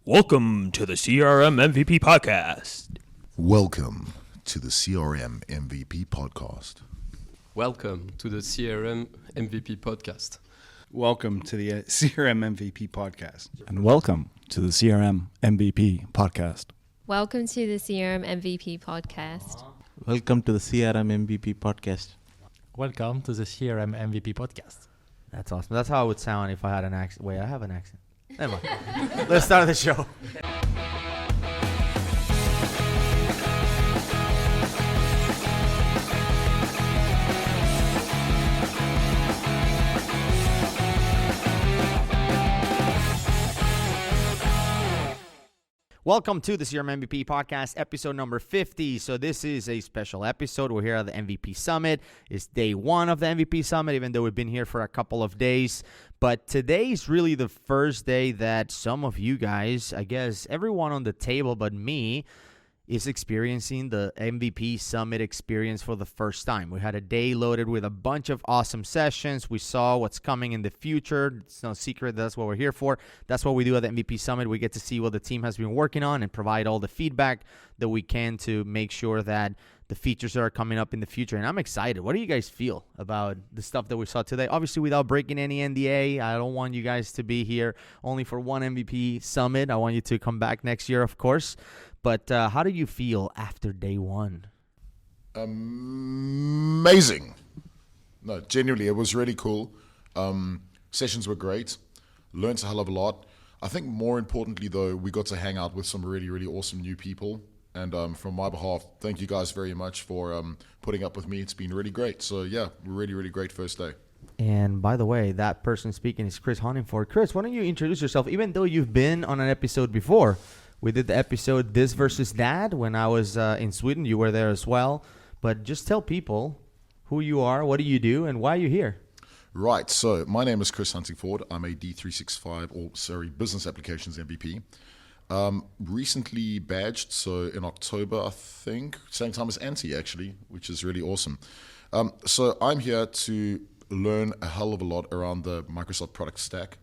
Welcome to the CRM MVP podcast. Welcome to the CRM MVP podcast. Welcome to the CRM MVP podcast. Welcome to the CRM MVP podcast. And welcome to the CRM MVP podcast. Welcome to the CRM MVP podcast. Welcome to the CRM MVP podcast. Welcome to the CRM MVP podcast. That's awesome. That's how I would sound if I had an accent. Wait, I have an accent. Never mind. Let's start the show. Welcome to the CRM MVP podcast, episode number 50. So this is a special episode. We're here at the MVP Summit. It's day one of the MVP Summit, even though we've been here for a couple of days. But today is really the first day that some of you guys, I guess everyone on the table but me, is experiencing the MVP Summit experience for the first time. We had a day loaded with a bunch of awesome sessions. We saw what's coming in the future. It's no secret that's what we're here for. That's what we do at the MVP Summit. We get to see what the team has been working on and provide all the feedback that we can to make sure that the features that are coming up in the future. And I'm excited. What do you guys feel about the stuff that we saw today? Obviously, without breaking any NDA, I don't want you guys to be here only for one MVP Summit. I want you to come back next year, of course. But how do you feel after day one? Amazing. No, genuinely, it was really cool. Sessions were great. Learned a hell of a lot. I think more importantly, though, we got to hang out with some really, really awesome new people. And from my behalf, thank you guys very much for putting up with me. It's been really great. So, yeah, really, really great first day. And by the way, that person speaking is Chris Honingford. Chris, why don't you introduce yourself, even though you've been on an episode before? We did the episode This versus That when I was in Sweden. You were there as well. But just tell people who you are, what do you do, and why are you here? Right. So my name is Chris Huntingford. I'm a Business Applications MVP. Recently badged, so in October, I think, same time as Antti, actually, which is really awesome. So I'm here to learn a hell of a lot around the Microsoft product stack,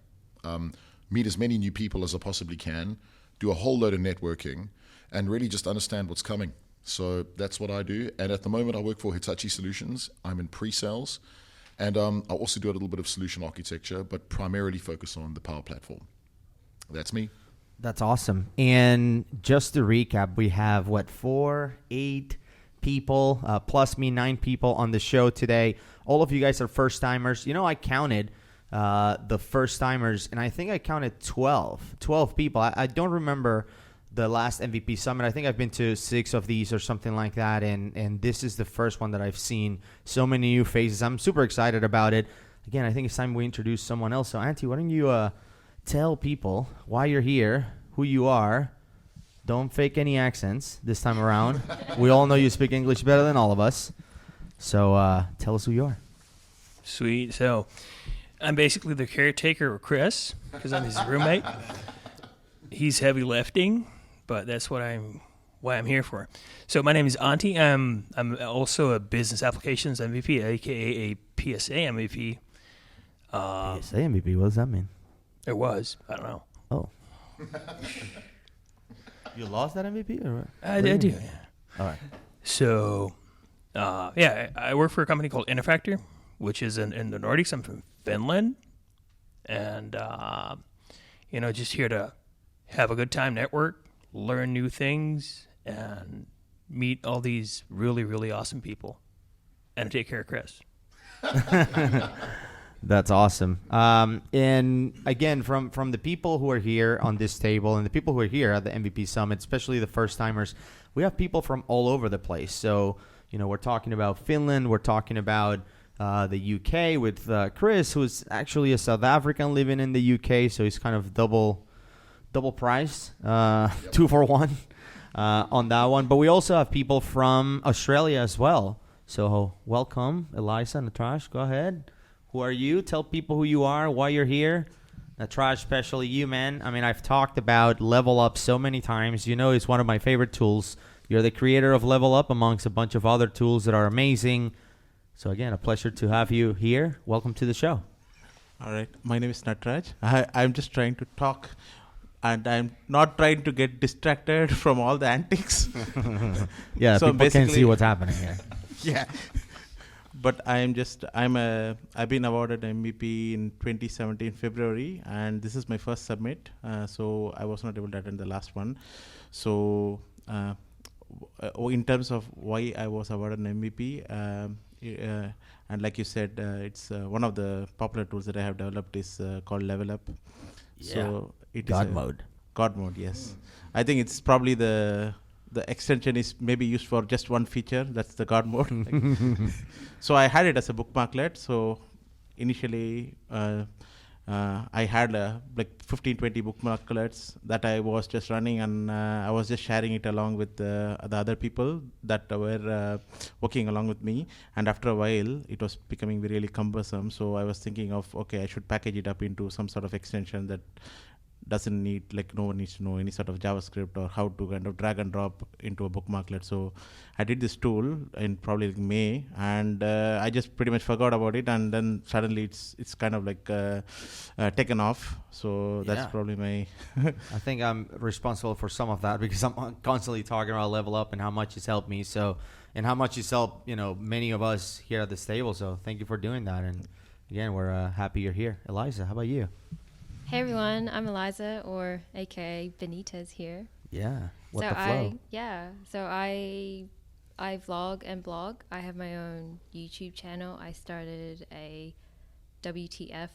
meet as many new people as I possibly can, do a whole load of networking, and really just understand what's coming. So that's what I do. And at the moment, I work for Hitachi Solutions. I'm in pre-sales. And I also do a little bit of solution architecture, but primarily focus on the Power Platform. That's me. That's awesome. And just to recap, we have, 8 people, plus me, 9 people on the show today. All of you guys are first-timers. You know, I counted the first-timers, and I think I counted 12 people. I don't remember the last MVP Summit. I think I've been to 6 of these or something like that, and this is the first one that I've seen so many new faces. I'm super excited about it. Again, I think it's time we introduce someone else. So, Antti, why don't you tell people why you're here, who you are. Don't fake any accents this time around. We all know you speak English better than all of us. So tell us who you are. Sweet. So I'm basically the caretaker of Chris because I'm his roommate. He's heavy lifting, but that's why I'm here for. So my name is Antti. I'm also a Business Applications MVP, aka a PSA MVP. PSA MVP, what does that mean? It was. I don't know. Oh. You lost that MVP? Or what? I do, yeah. All right. So, I work for a company called Innofactor, which is in the Nordics. I'm from Finland. And, just here to have a good time, network, learn new things, and meet all these really, really awesome people. And take care of Chris. That's awesome. And again, from the people who are here on this table and the people who are here at the MVP Summit, especially the first-timers, we have people from all over the place. So, we're talking about Finland. We're talking about the UK with Chris, who's actually a South African living in the UK. So he's kind of double price, 2 for 1 on that one. But we also have people from Australia as well. So welcome, Eliza and Natraj. Go ahead. Who are you? Tell people who you are, why you're here. Natraj, especially you, man. I mean, I've talked about Level Up so many times. It's one of my favorite tools. You're the creator of Level Up amongst a bunch of other tools that are amazing. So, again, a pleasure to have you here. Welcome to the show. All right. My name is Natraj. I'm just trying to talk and I'm not trying to get distracted from all the antics. Yeah, So people can see basically- what's happening here. Yeah. But I've been awarded MVP in 2017 February, and this is my first submit. So I was not able to attend the last one. So in terms of why I was awarded an MVP, and like you said, it's one of the popular tools that I have developed is called Level Up. So it God is mode. God mode, yes. I think it's probably the extension is maybe used for just one feature. That's the God mode. So I had it as a bookmarklet. So initially, I had like 15-20 bookmarklets that I was just running, and I was just sharing it along with the other people that were working along with me. And after a while, it was becoming really cumbersome. So I was thinking of, okay, I should package it up into some sort of extension that doesn't need, like, no one needs to know any sort of JavaScript or how to kind of drag and drop into a bookmarklet. So I did this tool in probably like May, and I just pretty much forgot about it, and then suddenly it's kind of like taken off. So that's Yeah. probably my I think I'm responsible for some of that because I'm constantly talking about Level Up and how much it's helped me. So, and how much it's helped, many of us here at this table. So thank you for doing that. And again, we're happy you're here. Eliza, how about you? Hey everyone, I'm Eliza, or aka Benitez here. Yeah. What so the flow? I vlog and blog. I have my own YouTube channel. I started a WTF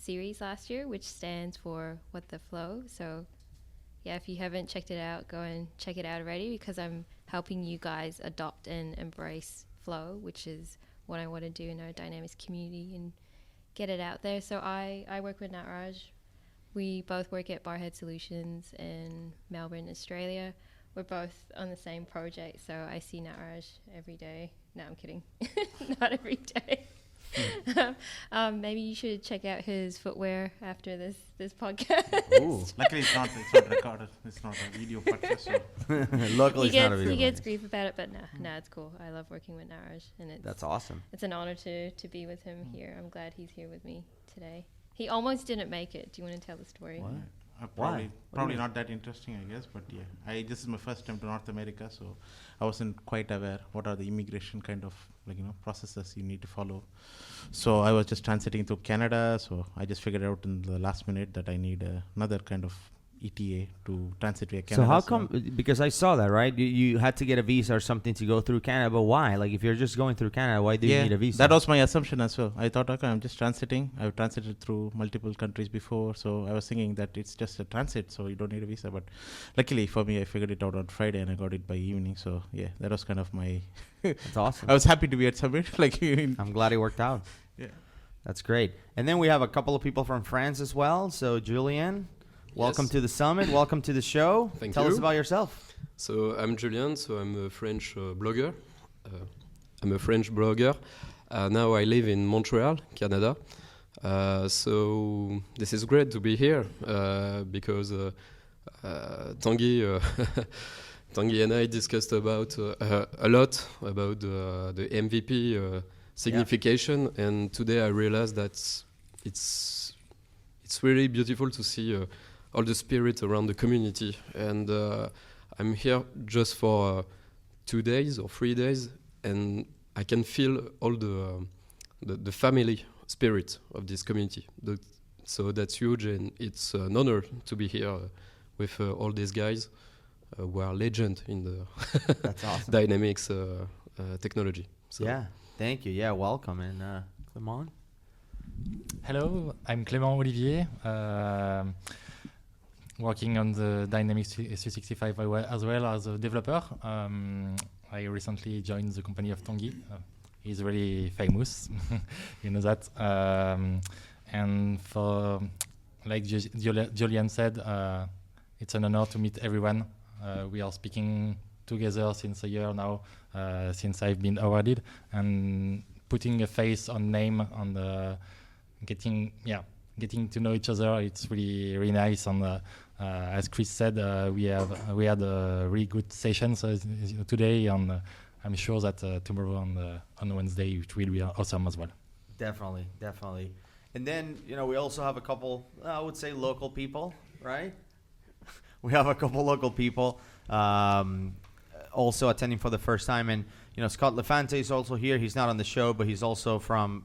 series last year, which stands for What the Flow. So yeah, if you haven't checked it out, go and check it out already, because I'm helping you guys adopt and embrace flow, which is what I want to do in our Dynamics community and get it out there. So I work with Natraj. We both work at Barhead Solutions in Melbourne, Australia. We're both on the same project, so I see Natraj every day. No, I'm kidding. Not every day. Maybe you should check out his footwear after this podcast. Ooh. luckily it's not recorded. It's not a video podcast. So Luckily, it's not a video. He gets grief about it, but no, it's cool. I love working with Natraj, and That's awesome. it's an honor to be with him here. I'm glad he's here with me today. He almost didn't make it. Do you want to tell the story? What? probably Why? probably not that interesting, I guess. But yeah, this is my first time to North America, so I wasn't quite aware what are the immigration kind of processes you need to follow. So I was just transiting through Canada, so I just figured out in the last minute that I need another kind of ETA to transit via Canada. So how come? Because I saw that, right? You had to get a visa or something to go through Canada, but why? Like, if you're just going through Canada, why do you need a visa? That was my assumption as well. I thought, okay, I'm just transiting. I've transited through multiple countries before, so I was thinking that it's just a transit, so you don't need a visa. But luckily for me, I figured it out on Friday and I got it by evening. So yeah, that was kind of my. That's awesome. I was happy to be at Summit. I'm glad it worked out. Yeah. That's great. And then we have a couple of people from France as well. So Julien, welcome to the summit. Welcome to the show. Tell us about yourself. So I'm Julien. So I'm a French blogger. I'm a French blogger. Now I live in Montreal, Canada. So this is great to be here because Tanguy Tanguy and I discussed about a lot about the MVP signification, and today I realized that it's really beautiful to see all the spirit around the community. And I'm here just for 2 days or 3 days, and I can feel all the family spirit of this community. So that's huge, and it's an honor to be here with all these guys who are legend in the That's awesome. Dynamics technology. So Yeah, thank you. Yeah, welcome. And Clement? Hello, I'm Clement Olivier, working on the Dynamics 365 as well as a developer. I recently joined the company of Tanguy. He's really famous, you know that. And for, like Julien said, it's an honor to meet everyone. We are speaking together since a year now, since I've been awarded, and putting a face on name on the getting to know each other. It's really nice. And as Chris said, we had a really good session today, and I'm sure that tomorrow on Wednesday it will be awesome as well. Definitely. And then, we also have a couple, I would say, local people, right? we have a couple local people also attending for the first time, and Scott Lefante is also here. He's not on the show, but he's also from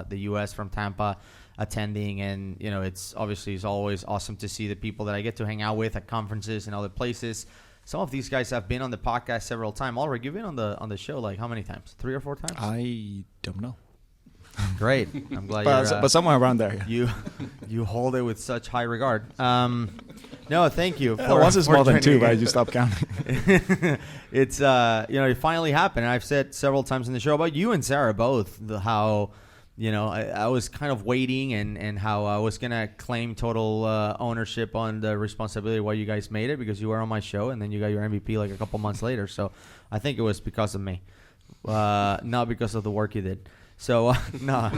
the U.S., from Tampa, attending, and it's always awesome to see the people that I get to hang out with at conferences and other places. Some of these guys have been on the podcast several times. Ulrich, you've been on the show like how many times? 3 or 4 times? I don't know. Great. I'm glad but somewhere around there. Yeah. You hold it with such high regard. No, thank you. Once it's more than 2, but I just stopped counting. It's it finally happened. And I've said several times in the show about you and Sarah both how I was kind of waiting and how I was gonna claim total ownership on the responsibility of why you guys made it, because you were on my show and then you got your MVP like a couple months later. So I think it was because of me, not because of the work you did. So no,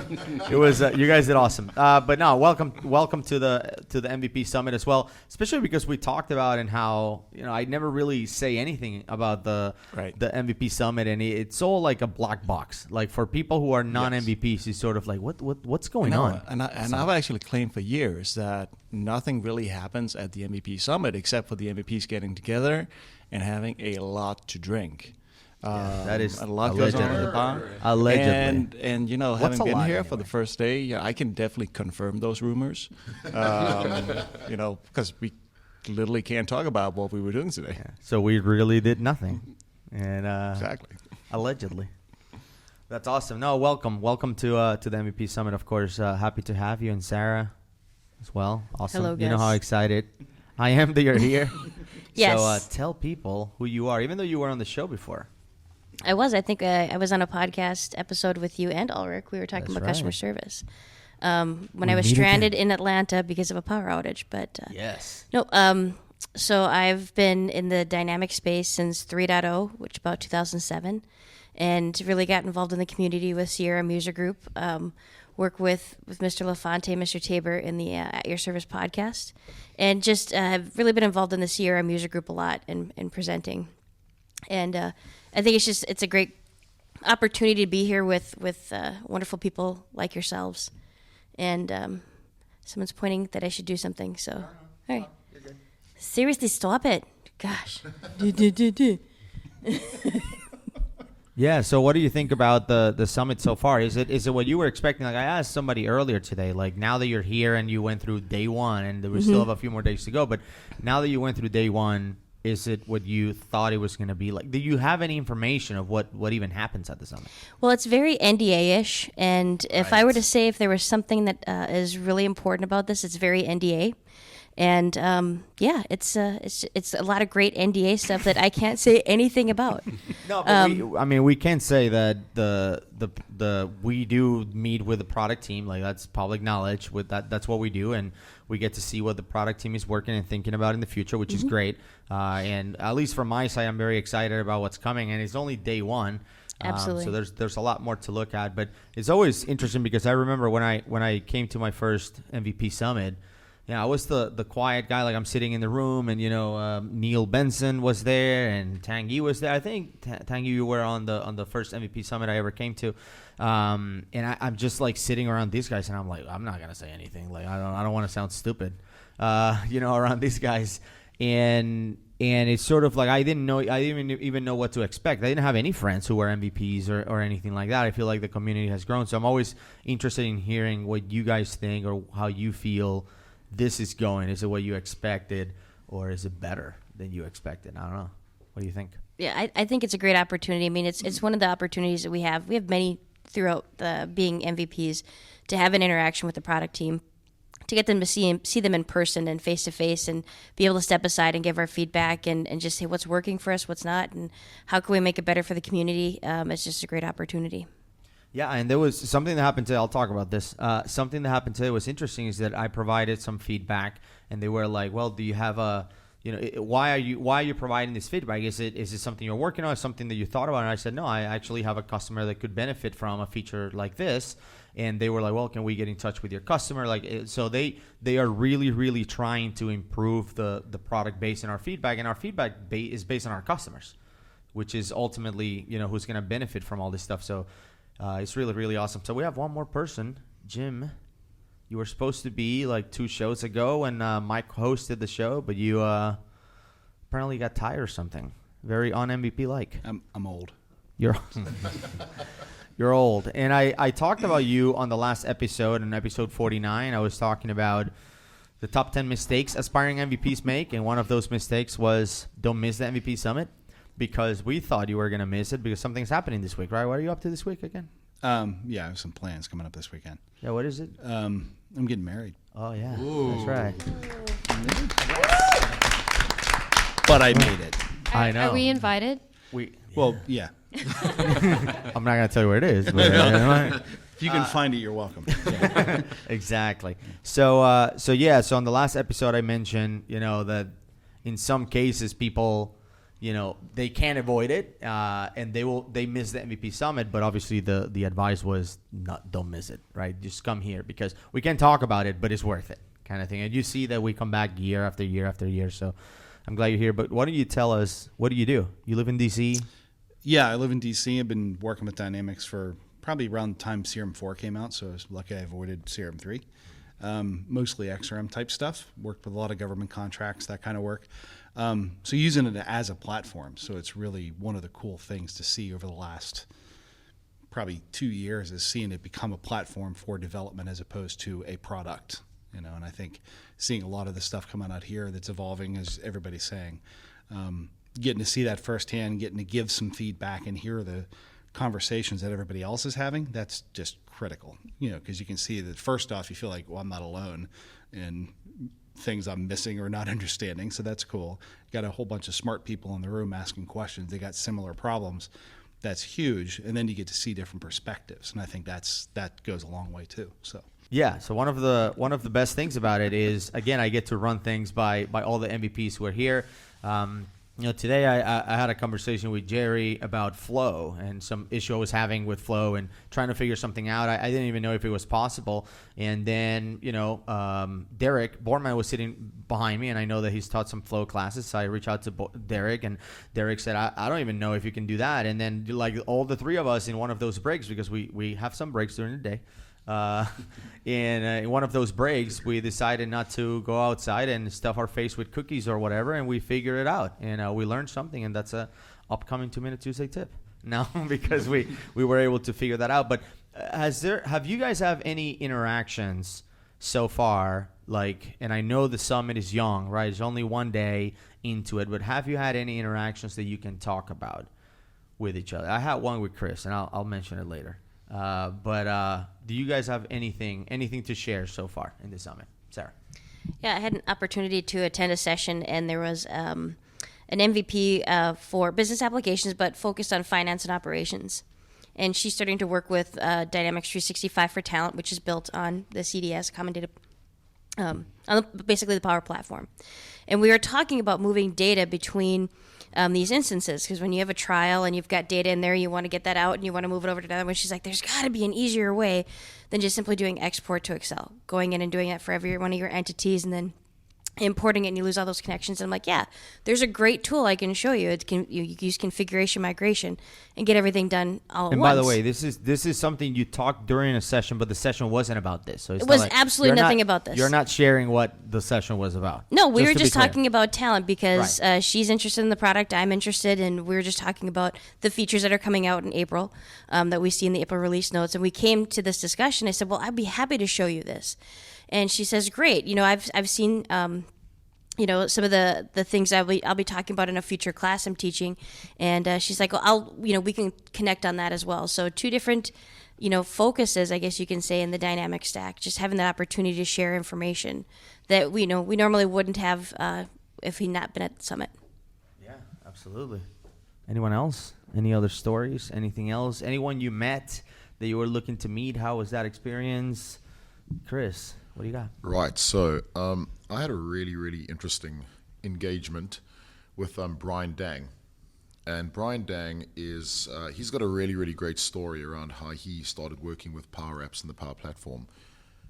it was you guys did awesome. But no, welcome to the MVP Summit as well. Especially because we talked about and how I never really say anything about the MVP Summit, and it's all like a black box. Like for people who are non-MVPs, it's sort of like what's going on. And I've actually claimed for years that nothing really happens at the MVP Summit except for the MVPs getting together and having a lot to drink. That is a lot goes on in the bar. Allegedly. And having been here for the first day, I can definitely confirm those rumors. Because we literally can't talk about what we were doing today. Yeah. So we really did nothing. And exactly. Allegedly. That's awesome. No, welcome to the MVP Summit, of course. Happy to have you, and Sarah as well. Awesome. Hello, guys. You know how excited I am that you're here. Yes. So tell people who you are, even though you were on the show before. I think I was on a podcast episode with you and Ulrich. We were talking about customer service when I was stranded in Atlanta because of a power outage. But yes. No. So I've been in the dynamic space since 3.0, which about 2007, and really got involved in the community with CRM User Group. Work with Mr. Lafante, Mr. Tabor in the At Your Service podcast, and just have really been involved in the CRM User Group a lot and presenting. And I think it's a great opportunity to be here with wonderful people like yourselves. And someone's pointing that I should do something. So, all right. Seriously, stop it. Gosh. Yeah. So, what do you think about the summit so far? Is it what you were expecting? Like I asked somebody earlier today. Like now that you're here and you went through day 1, and we still have a few more days to go. But now that you went through day 1. Is it what you thought it was going to be like? Do you have any information of what even happens at the summit? Well, it's very NDA-ish, and if I were to say if there was something that is really important about this, it's very NDA. And it's a lot of great NDA stuff that I can't say anything about. No, but we can say that we do meet with the product team. Like that's public knowledge. With that's what we do, and we get to see what the product team is working and thinking about in the future, which is great. And at least from my side, I'm very excited about what's coming. And it's only day 1. Absolutely. So there's a lot more to look at. But it's always interesting because I remember when I came to my first MVP Summit. Yeah, I was the quiet guy. Like I'm sitting in the room, and Neil Benson was there, and Tanguy was there. I think Tanguy, you were on the first MVP Summit I ever came to, and I'm just like sitting around these guys, and I'm like, I'm not gonna say anything. Like I don't want to sound stupid, around these guys, and it's sort of like I didn't even know what to expect. I didn't have any friends who were MVPs or anything like that. I feel like the community has grown, so I'm always interested in hearing what you guys think or how you feel. This is going. Is it what you expected, or is it better than you expected? I don't know. What do you think? Yeah, I think it's a great opportunity. I mean, it's one of the opportunities that we have. We have many throughout being MVPs to have an interaction with the product team, to get them to see them in person and face to face, and be able to step aside and give our feedback and just say what's working for us, what's not, and how can we make it better for the community. It's just a great opportunity. Yeah, and there was something that happened today. I'll talk about this. Something that happened today was interesting is that I provided some feedback, and they were like, well, do you have why are you providing this feedback? Is it something you're working on, something that you thought about? And I said, no, I actually have a customer that could benefit from a feature like this. And they were like, well, can we get in touch with your customer? So they are really, really trying to improve the product based on our feedback, and our feedback is based on our customers, which is ultimately, who's going to benefit from all this stuff. So it's really, really awesome. So we have one more person. Jim, you were supposed to be like 2 shows ago when Mike hosted the show, but you apparently got tired or something. Very un-MVP like. I'm old. You're you're old. And I talked about you on the last episode, in episode 49. I was talking about the top 10 mistakes aspiring MVPs make, and one of those mistakes was don't miss the MVP Summit, because we thought you were going to miss it because something's happening this week, right? What are you up to this week again? Yeah, I have some plans coming up this weekend. Yeah, what is it? I'm getting married. Oh, yeah. That's right. But I made it. I know. Are we invited? Well, yeah. I'm not going to tell you where it is. But, If you can find it, you're welcome. Yeah. Exactly. So on the last episode I mentioned, that in some cases people, they can't avoid it, and they miss the MVP Summit, but obviously the advice was don't miss it, right? Just come here because we can talk about it, but it's worth it, kind of thing. And you see that we come back year after year after year, so I'm glad you're here. But why don't you tell us, what do? You live in DC? Yeah, I live in DC. I've been working with Dynamics for probably around the time Serum 4 came out, so I was lucky I avoided Serum 3. Mostly XRM type stuff. Worked with a lot of government contracts, that kind of work. So using it as a platform. So it's really one of the cool things to see over the last probably 2 years is seeing it become a platform for development as opposed to a product. And I think seeing a lot of the stuff coming out here that's evolving, as everybody's saying, getting to see that firsthand, getting to give some feedback and hear the conversations that everybody else is having, that's just critical, because you can see that first off, you feel like, well, I'm not alone in things I'm missing or not understanding. So that's cool. Got a whole bunch of smart people in the room asking questions. They got similar problems. That's huge. And then you get to see different perspectives. And I think that goes a long way too. So. Yeah. So one of the best things about it is, again, I get to run things by all the MVPs who are here. Today I had a conversation with Jerry about flow and some issue I was having with flow and trying to figure something out. I didn't even know if it was possible. And then, Derek Borman was sitting behind me, and I know that he's taught some flow classes. So I reached out to Derek, and Derek said, I don't even know if you can do that. And then like all the three of us in one of those breaks, because we have some breaks during the day. In one of those breaks, we decided not to go outside and stuff our face with cookies or whatever, and we figured it out, and we learned something, and that's a upcoming 2-Minute Tuesday tip now because we were able to figure that out. But have you guys have any interactions so far? Like, and I know the summit is young, right? It's only one day into it, but have you had any interactions that you can talk about with each other? I had one with Chris, and I'll mention it later. But do you guys have anything to share so far in the summit? Sarah? Yeah, I had an opportunity to attend a session, and there was an MVP for business applications, but focused on finance and operations. And she's starting to work with Dynamics 365 for Talent, which is built on the CDS, Common Data, basically the Power Platform. And we were talking about moving data between these instances, because when you have a trial and you've got data in there, you want to get that out and you want to move it over to another one. She's like, there's got to be an easier way than just simply doing export to Excel, going in and doing that for every one of your entities and then importing it, and you lose all those connections. And I'm like, yeah, there's a great tool I can show you. You use configuration migration and get everything done all at once. And by the way, this is something you talked during a session, but the session wasn't about this. So it was absolutely nothing about this. You're not sharing what the session was about. No, we were just talking about talent because she's interested in the product, I'm interested, and we were just talking about the features that are coming out in April that we see in the April release notes. And we came to this discussion. I said, well, I'd be happy to show you this. And she says, great. I've seen, some of the things I'll be talking about in a future class I'm teaching. And she's like, well, we can connect on that as well. So 2 different, focuses, I guess you can say, in the dynamic stack, just having that opportunity to share information that we normally wouldn't have if he'd not been at the summit. Yeah, absolutely. Anyone else? Any other stories? Anything else? Anyone you met that you were looking to meet? How was that experience? Chris, what do you got? Right. So I had a really, really interesting engagement with Brian Dang. And Brian Dang is, he's got a really, really great story around how he started working with Power Apps and the Power Platform.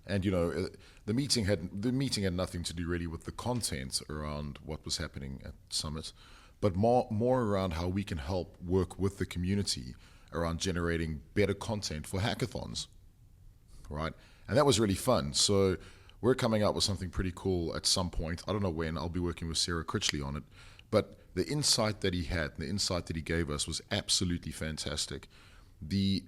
And, the meeting had nothing to do really with the content around what was happening at Summit, but more around how we can help work with the community around generating better content for hackathons, right? And that was really fun. So we're coming out with something pretty cool at some point. I don't know when. I'll be working with Sarah Critchley on it. But the insight that he had, the insight that he gave us was absolutely fantastic. The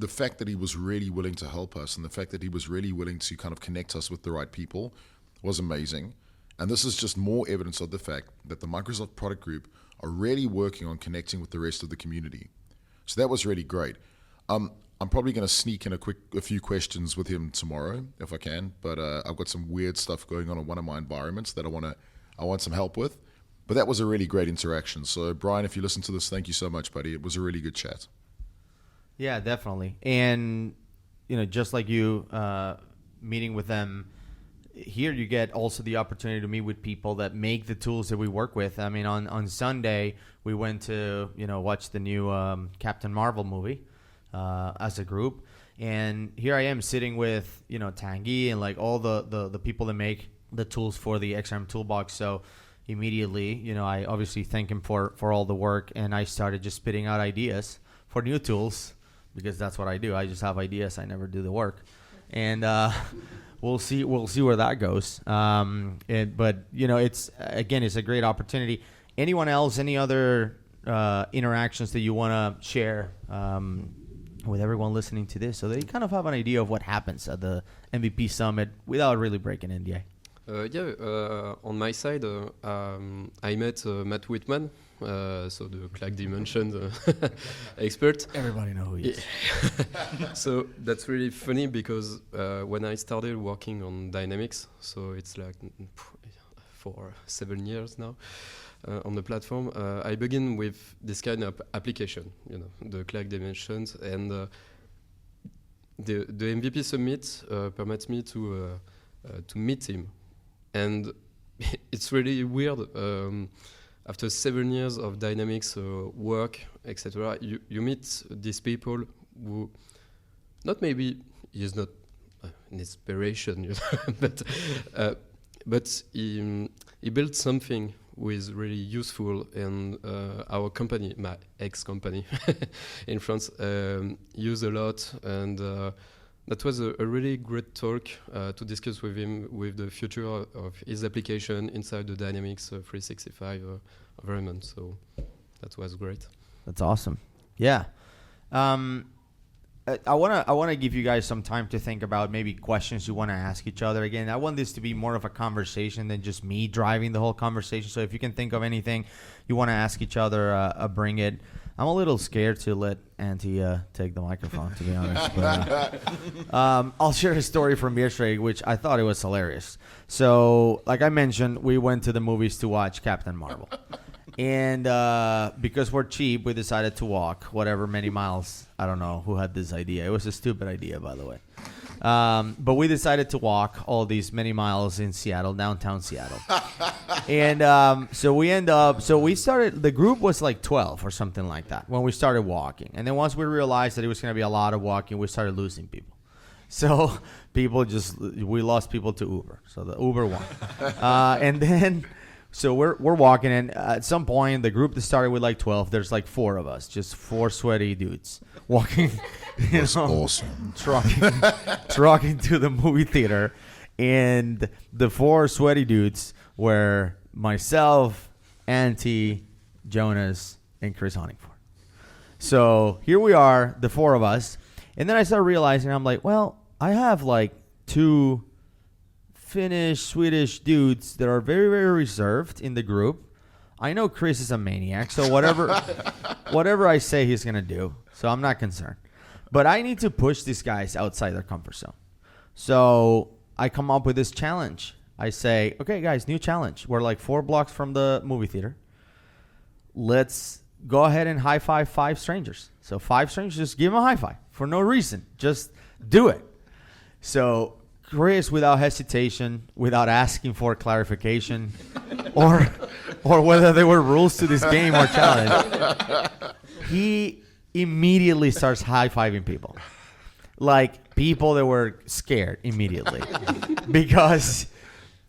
fact that he was really willing to help us and the fact that he was really willing to kind of connect us with the right people was amazing. And this is just more evidence of the fact that the Microsoft product group are really working on connecting with the rest of the community. So that was really great. I'm probably going to sneak in a few questions with him tomorrow if I can, but I've got some weird stuff going on in one of my environments that I want some help with. But that was a really great interaction. So Brian, if you listen to this, thank you so much, buddy. It was a really good chat. Yeah, definitely. And just like you meeting with them here, you get also the opportunity to meet with people that make the tools that we work with. I mean, on Sunday we went to watch the new Captain Marvel movie as a group, and here I am sitting with Tanguy and like all the people that make the tools for the XRM toolbox. So immediately, I obviously thank him for all the work, and I started just spitting out ideas for new tools because that's what I do. I just have ideas. I never do the work, and we'll see where that goes. But it's a great opportunity. Anyone else? Any other interactions that you want to share with everyone listening to this, so they kind of have an idea of what happens at the MVP Summit without really breaking NDA? On my side, I met Matt Whitman, so the Cloud Dimension expert. Everybody know who he is. So that's really funny because when I started working on Dynamics, so it's like for 7 years now on the platform, I began with this kind of application, the Cloud Dimensions, and the MVP Summit permits me to meet him. And it's really weird. After 7 years of Dynamics work, etc., you meet these people who, not maybe he's not an inspiration, but he built something who is really useful, and our company, my ex-company in France, use a lot, and that was a really great talk to discuss with him with the future of his application inside the Dynamics 365 environment. So that was great. That's awesome. Yeah. I want to give you guys some time to think about maybe questions you want to ask each other. Again, I want this to be more of a conversation than just me driving the whole conversation. So if you can think of anything you want to ask each other, bring it. I'm a little scared to let Auntie take the microphone, to be honest. But, I'll share a story from yesterday, which I thought it was hilarious. So, like I mentioned, we went to the movies to watch Captain Marvel. And because we're cheap, we decided to walk whatever many miles. I don't know who had this idea. It was a stupid idea, by the way. But we decided to walk all these many miles in Seattle, downtown Seattle. And so we started, the group was like 12 or something like that when we started walking. And then once we realized that it was going to be a lot of walking, we started losing people. So we lost people to Uber. So the Uber won. And then... So we're walking, and at some point, the group that started with like 12, there's like 4 of us, just 4 sweaty dudes walking. That's awesome. Trucking to the movie theater, and the 4 sweaty dudes were myself, Auntie, Jonas, and Chris Honingford. So here we are, the 4 of us, and then I started realizing, I'm like, well, I have like 2 Finnish, Swedish dudes that are very, very reserved in the group. I know Chris is a maniac, so whatever I say, he's going to do. So I'm not concerned. But I need to push these guys outside their comfort zone. So I come up with this challenge. I say, okay, guys, new challenge. We're like 4 blocks from the movie theater. Let's go ahead and high five 5 strangers. So 5 strangers, just give them a high five for no reason. Just do it. So Chris, without hesitation, without asking for clarification, or whether there were rules to this game or challenge, he immediately starts high-fiving people. Like people that were scared immediately. Because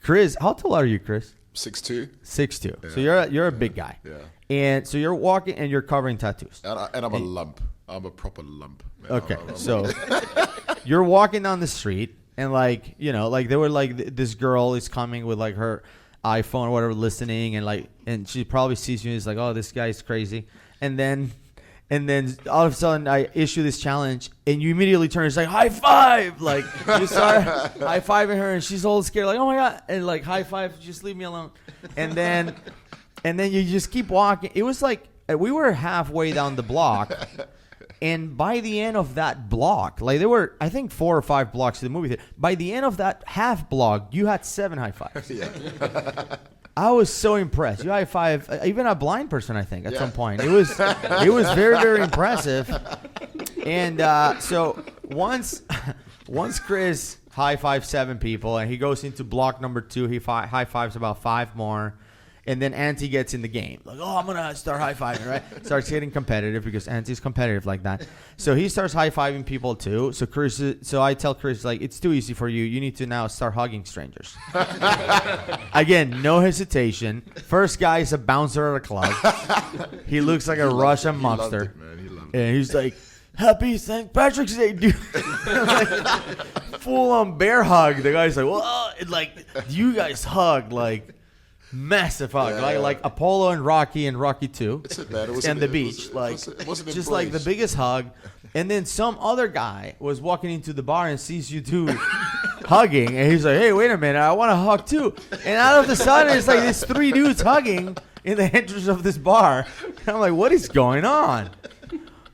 Chris, how tall are you, Chris? 6'2". 6'2". Yeah. So you're a big guy. Yeah. And so you're walking and you're covering tattoos. And I'm a lump. I'm a proper lump. Man. Okay. So you're walking down the street. And like, they were like, this girl is coming with like her iPhone or whatever listening, and she probably sees you and is like, oh, this guy's crazy. And then all of a sudden I issue this challenge and you immediately turn and say, high five! Like, you start high fiving her and she's all scared, like, oh my God. And like, high five, just leave me alone. And then you just keep walking. It was like, we were halfway down the block. And by the end of that block, like there were, I think 4 or 5 blocks to the movie theater. By the end of that half block, you had 7 high fives. Yeah. I was so impressed. You high five even a blind person, I think, at some point. It was very, very impressive. And so once Chris high fives 7 people, and he goes into block number 2, he high fives about 5 more. And then Auntie gets in the game. Like, oh, I'm going to start high-fiving, right? Starts getting competitive because Auntie's competitive like that. So he starts high-fiving people too. So I tell Chris, like, it's too easy for you. You need to now start hugging strangers. Again, no hesitation. First guy is a bouncer at a club. He looks like a Russian mobster. He loved it. And he's like, happy St. Patrick's Day, dude. Like, full-on bear hug. The guy's like, well, you guys hug, like, massive hug, like Apollo and Rocky 2 and the beach, it wasn't just like the biggest hug. And then some other guy was walking into the bar and sees you two hugging, and he's like, hey, wait a minute, I want to hug too. And out of the sudden, it's like these 3 dudes hugging in the entrance of this bar. And I'm like, what is going on?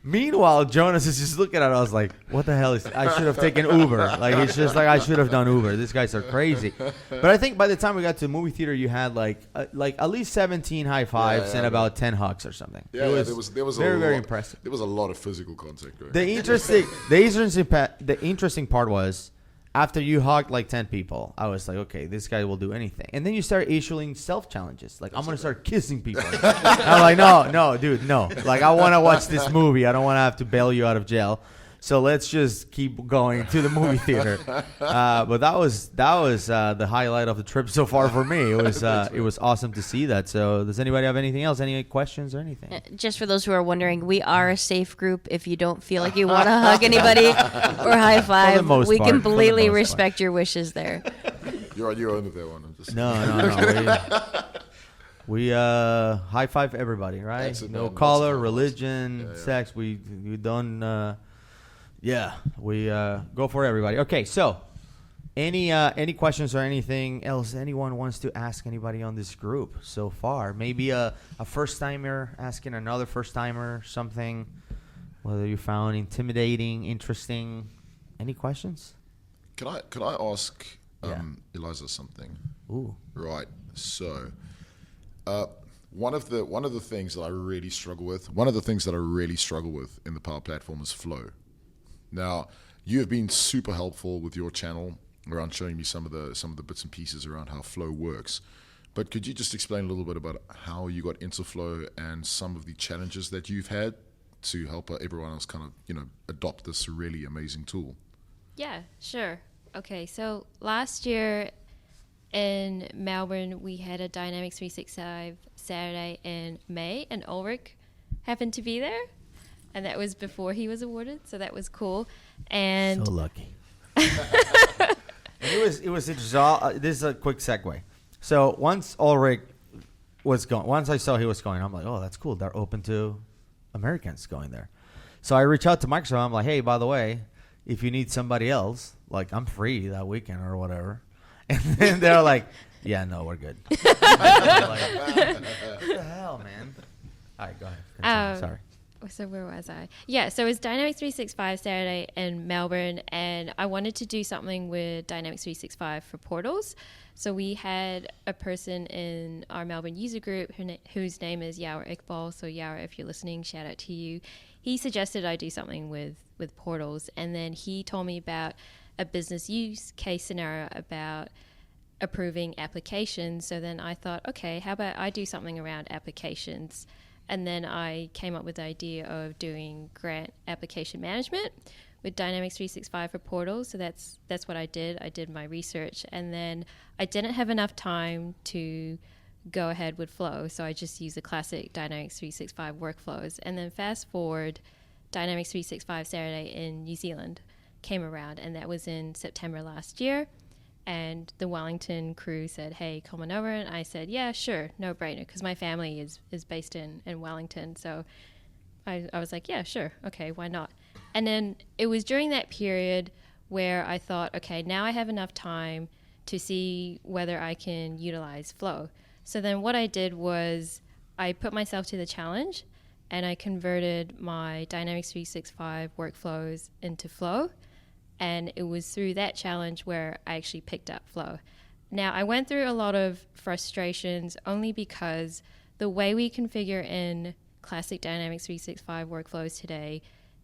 Meanwhile, Jonas is just looking at it. I was like, what the hell I should have taken Uber. Like, it's just like I should have done Uber. These guys are crazy. But I think by the time we got to the movie theater, you had like at least 17 high fives and about 10 hugs or something. Yeah, there was very, very impressive. There was a lot of physical contact. Right? The interesting part was, after you hugged like 10 people, I was like, okay, this guy will do anything. And then you start issuing self-challenges. Like, I'm going to start kissing people. I'm like, no, dude, no. Like, I want to watch this movie. I don't want to have to bail you out of jail. So let's just keep going to the movie theater. But that was the highlight of the trip so far for me. It was awesome to see that. So does anybody have anything else? Any questions or anything? Just for those who are wondering, we are a safe group. If you don't feel like you want to hug anybody or high five, we completely respect your wishes there. You're on your own with that one. No. We high five everybody, right? No color, religion, sex. We don't. We go for everybody. Okay, so any questions or anything else anyone wants to ask anybody on this group so far? Maybe a first-timer asking another first-timer something, whether you found intimidating, interesting. Any questions? Could I ask Eliza something? Ooh. Right. So one of the things that I really struggle with in the Power Platform is flow. Now, you have been super helpful with your channel around showing me some of the bits and pieces around how flow works. But could you just explain a little bit about how you got into flow and some of the challenges that you've had to help everyone else kind of, adopt this really amazing tool? Yeah, sure. Okay, so last year in Melbourne, we had a Dynamics 365 Saturday in May, and Ulrich happened to be there. And that was before he was awarded, so that was cool. And so lucky. It was interesting. This is a quick segue. So once Ulrich was going, once I saw he was going, I'm like, oh, that's cool. They're open to Americans going there. So I reached out to Microsoft. I'm like, hey, by the way, if you need somebody else, like, I'm free that weekend or whatever. And then they're like, yeah, no, we're good. Like, what the hell, man? All right, go ahead. Sorry. So where was I? Yeah, so it was Dynamics 365 Saturday in Melbourne, and I wanted to do something with Dynamics 365 for portals. So we had a person in our Melbourne user group whose name is Yaura Iqbal. So Yaura, if you're listening, shout out to you. He suggested I do something with portals, and then he told me about a business use case scenario about approving applications. So then I thought, okay, how about I do something around applications? And then I came up with the idea of doing grant application management with Dynamics 365 for portals. So that's what I did. I did my research, and then I didn't have enough time to go ahead with Flow, so I just used the classic Dynamics 365 workflows. And then fast forward, Dynamics 365 Saturday in New Zealand came around, and that was in September last year. And the Wellington crew said, hey, come on over. And I said, yeah, sure, no brainer, because my family is based in Wellington. So I was like, yeah, sure, okay, why not? And then it was during that period where I thought, okay, now I have enough time to see whether I can utilize Flow. So then what I did was I put myself to the challenge, and I converted my Dynamics 365 workflows into Flow. And it was through that challenge where I actually picked up Flow. Now, I went through a lot of frustrations only because the way we configure in classic Dynamics 365 workflows today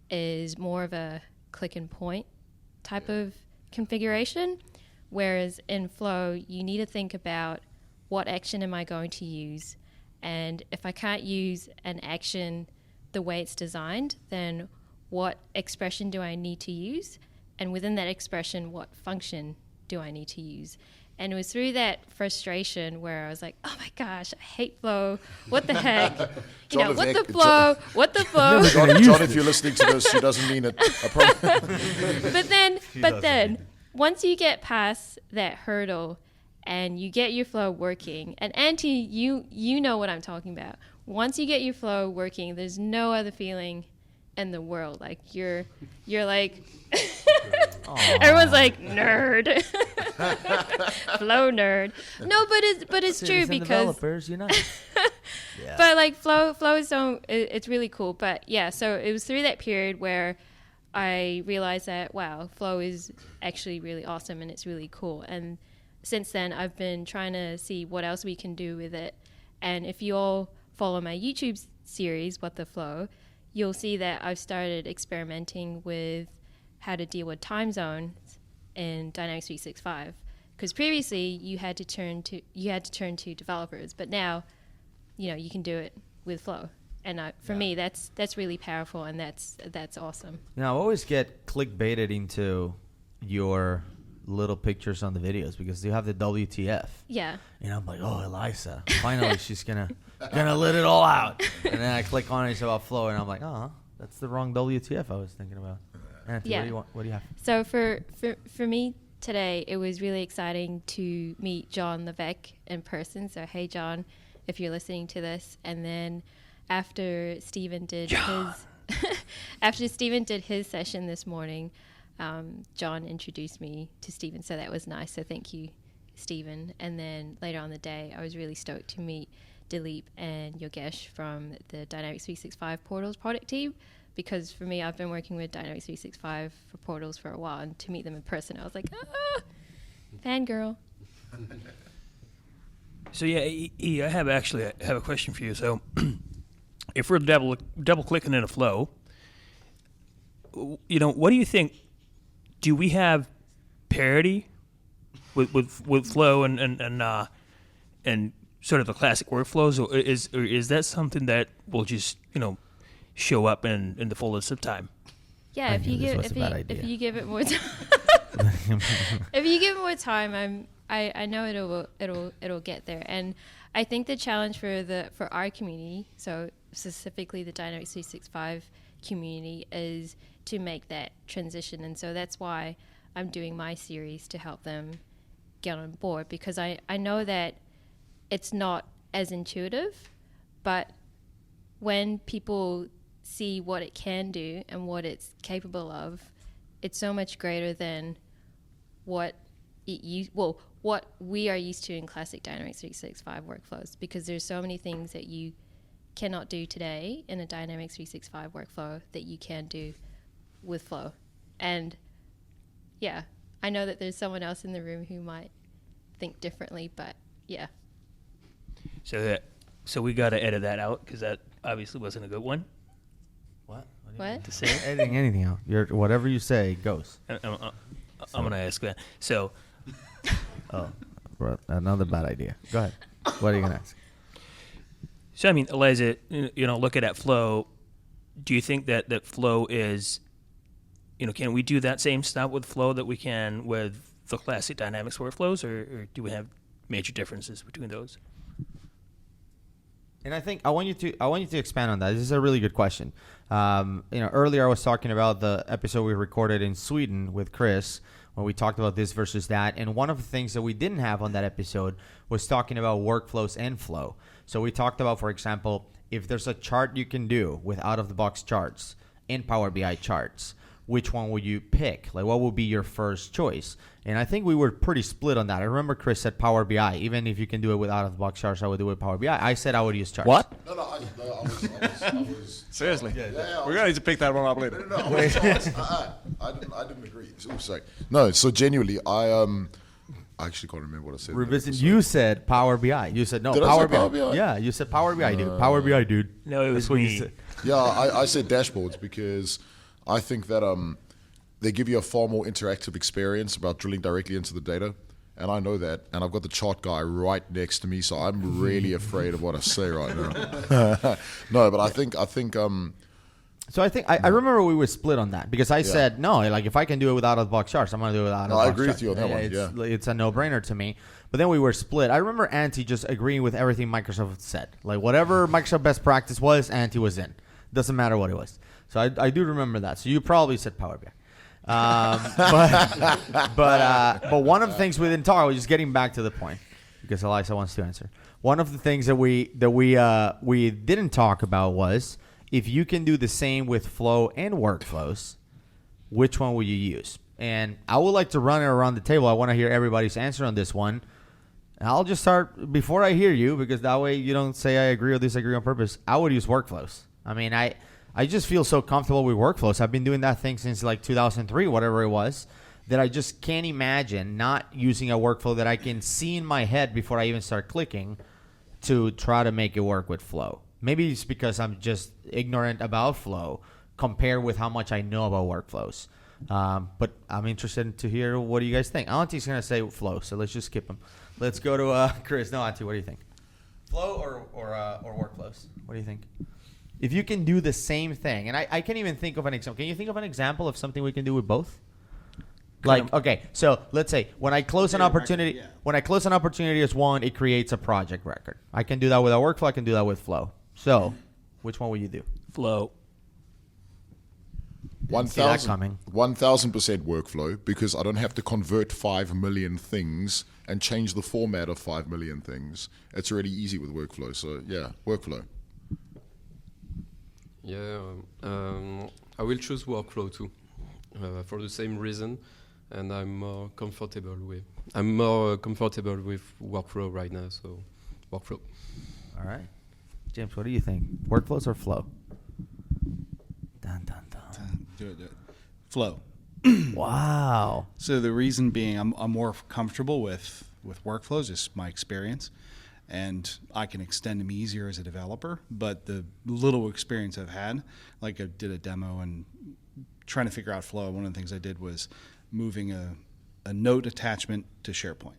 is more of a click and point type of configuration, whereas in Flow, you need to think about what action am I going to use, and if I can't use an action the way it's designed, then what expression do I need to use? And within that expression, what function do I need to use? And it was through that frustration where I was like, oh my gosh, I hate Flow. What the heck? You know, what the Flow? What the Flow? John, if you're listening to this, she doesn't mean it. I promise. But then, once you get past that hurdle and you get your Flow working, and Auntie, you know what I'm talking about. Once you get your Flow working, there's no other feeling in the world. Like you're like everyone's like nerd. Flow nerd. No, but it's true because developers, you know. Yeah. But like flow is it's really cool. But yeah, so it was through that period where I realized that wow, Flow is actually really awesome and it's really cool. And since then I've been trying to see what else we can do with it. And if you all follow my YouTube series, What the Flow, you'll see that I've started experimenting with how to deal with time zones in Dynamics 365. Because previously you had to turn to developers, but now, you know, you can do it with Flow. And for me, that's really powerful, and that's awesome. Now, I always get clickbaited into your little pictures on the videos because you have the WTF. Yeah. And I'm like, oh, Eliza, finally she's gonna let it all out. And then I click on it, it's about Flow, and I'm like, oh, that's the wrong WTF I was thinking about. Anthony, yeah. What do you have? So for me today, it was really exciting to meet John Levesque in person. So hey, John, if you're listening to this, and then after Stephen did his session this morning, John introduced me to Stephen, so that was nice. So thank you, Stephen. And then later on in the day, I was really stoked to meet Dileep and Yogesh from the Dynamics 365 Portals product team, because for me, I've been working with Dynamics 365 for Portals for a while, and to meet them in person, I was like, fangirl. So yeah, I have a question for you. So if we're double clicking in a Flow, you know, what do you think? Do we have parity with Flow and sort of the classic workflows, or is that something that will just, you know, show up in the fullest of time? Yeah, if you give it more time, if you give it more time, I know it'll get there. And I think the challenge for our community, so specifically the Dynamics 365 community, is to make that transition. And so that's why I'm doing my series to help them get on board, because I know that it's not as intuitive, but when people see what it can do and what it's capable of, it's so much greater than what we are used to in classic Dynamics 365 workflows, because there's so many things that you cannot do today in a Dynamics 365 workflow that you can do with Flow. And yeah, I know that there's someone else in the room who might think differently, but yeah. So we got to edit that out because that obviously wasn't a good one. What? To say Editing anything out. Whatever you say goes. I'm going to ask that. So, another bad idea. Go ahead. What are you going to ask? So I mean, Eliza, you know, look at that Flow. Do you think that Flow is, you know, can we do that same stuff with Flow that we can with the classic Dynamics workflows, or do we have major differences between those? And I think I want you to expand on that. This is a really good question. You know, earlier I was talking about the episode we recorded in Sweden with Chris, when we talked about this versus that. And one of the things that we didn't have on that episode was talking about workflows and flow. So we talked about, for example, if there's a chart you can do with out-of-the-box charts and Power BI charts, which one would you pick? Like, what would be your first choice? And I think we were pretty split on that. I remember Chris said Power BI. Even if you can do it with out-of-the-box charts, I would do it with Power BI. I said I would use charts. What? No, I was Seriously? Yeah, We're going to need to pick that one up later. No, I didn't agree. Oh, sorry. No, so genuinely, I actually can't remember what I said. Revisit. You said Power BI. You said no. Did I Power say Power BI? Yeah, you said Power BI, dude. Power BI, dude. No, it was That's what you me. said. Yeah, I said dashboards because I think that they give you a far more interactive experience about drilling directly into the data. And I know that. And I've got the chart guy right next to me, so I'm really afraid of what I say right now. No, but I think So I think I remember we were split on that because I said no, like if I can do it without out-of-the-box charts, I'm going to do it without out-of-the-box I agree charts. with you on that one. It's a no-brainer to me. But then we were split. I remember Antti just agreeing with everything Microsoft said. Like whatever Microsoft best practice was, Antti was in. Doesn't matter what it was. So I do remember that. So you probably said Power BI. But one of the things we didn't talk about, just getting back to the point, because Eliza wants to answer. One of the things that we didn't talk about was if you can do the same with flow and workflows, which one will you use? And I would like to run it around the table. I want to hear everybody's answer on this one. And I'll just start before I hear you, because that way you don't say I agree or disagree on purpose. I would use workflows. I mean, I just feel so comfortable with workflows. I've been doing that thing since like 2003, whatever it was, that I just can't imagine not using a workflow that I can see in my head before I even start clicking to try to make it work with flow. Maybe it's because I'm just ignorant about flow compared with how much I know about workflows. But I'm interested to hear what do you guys think. Auntie's going to say flow, so let's just skip him. Let's go to Chris. No, Auntie, what do you think? Flow or workflows? What do you think? If you can do the same thing, and I can't even think of an example. Can you think of an example of something we can do with both? Like, okay, so let's say when I close an opportunity, as one, it creates a project record. I can do that with a workflow. I can do that with flow. So, which one will you do? Flow. 1,000% workflow, because I don't have to convert 5 million things and change the format of 5 million things. It's already easy with workflow. So yeah, workflow. Yeah, I will choose workflow too, for the same reason, and I'm more comfortable with workflow right now. So, workflow. All right, James, what do you think? Workflows or flow? Dun, dun, dun. Do it. Flow. Wow. So the reason being, I'm more comfortable with workflows, just my experience, and I can extend them easier as a developer. But the little experience I've had, like I did a demo and trying to figure out flow, one of the things I did was moving a note attachment to SharePoint.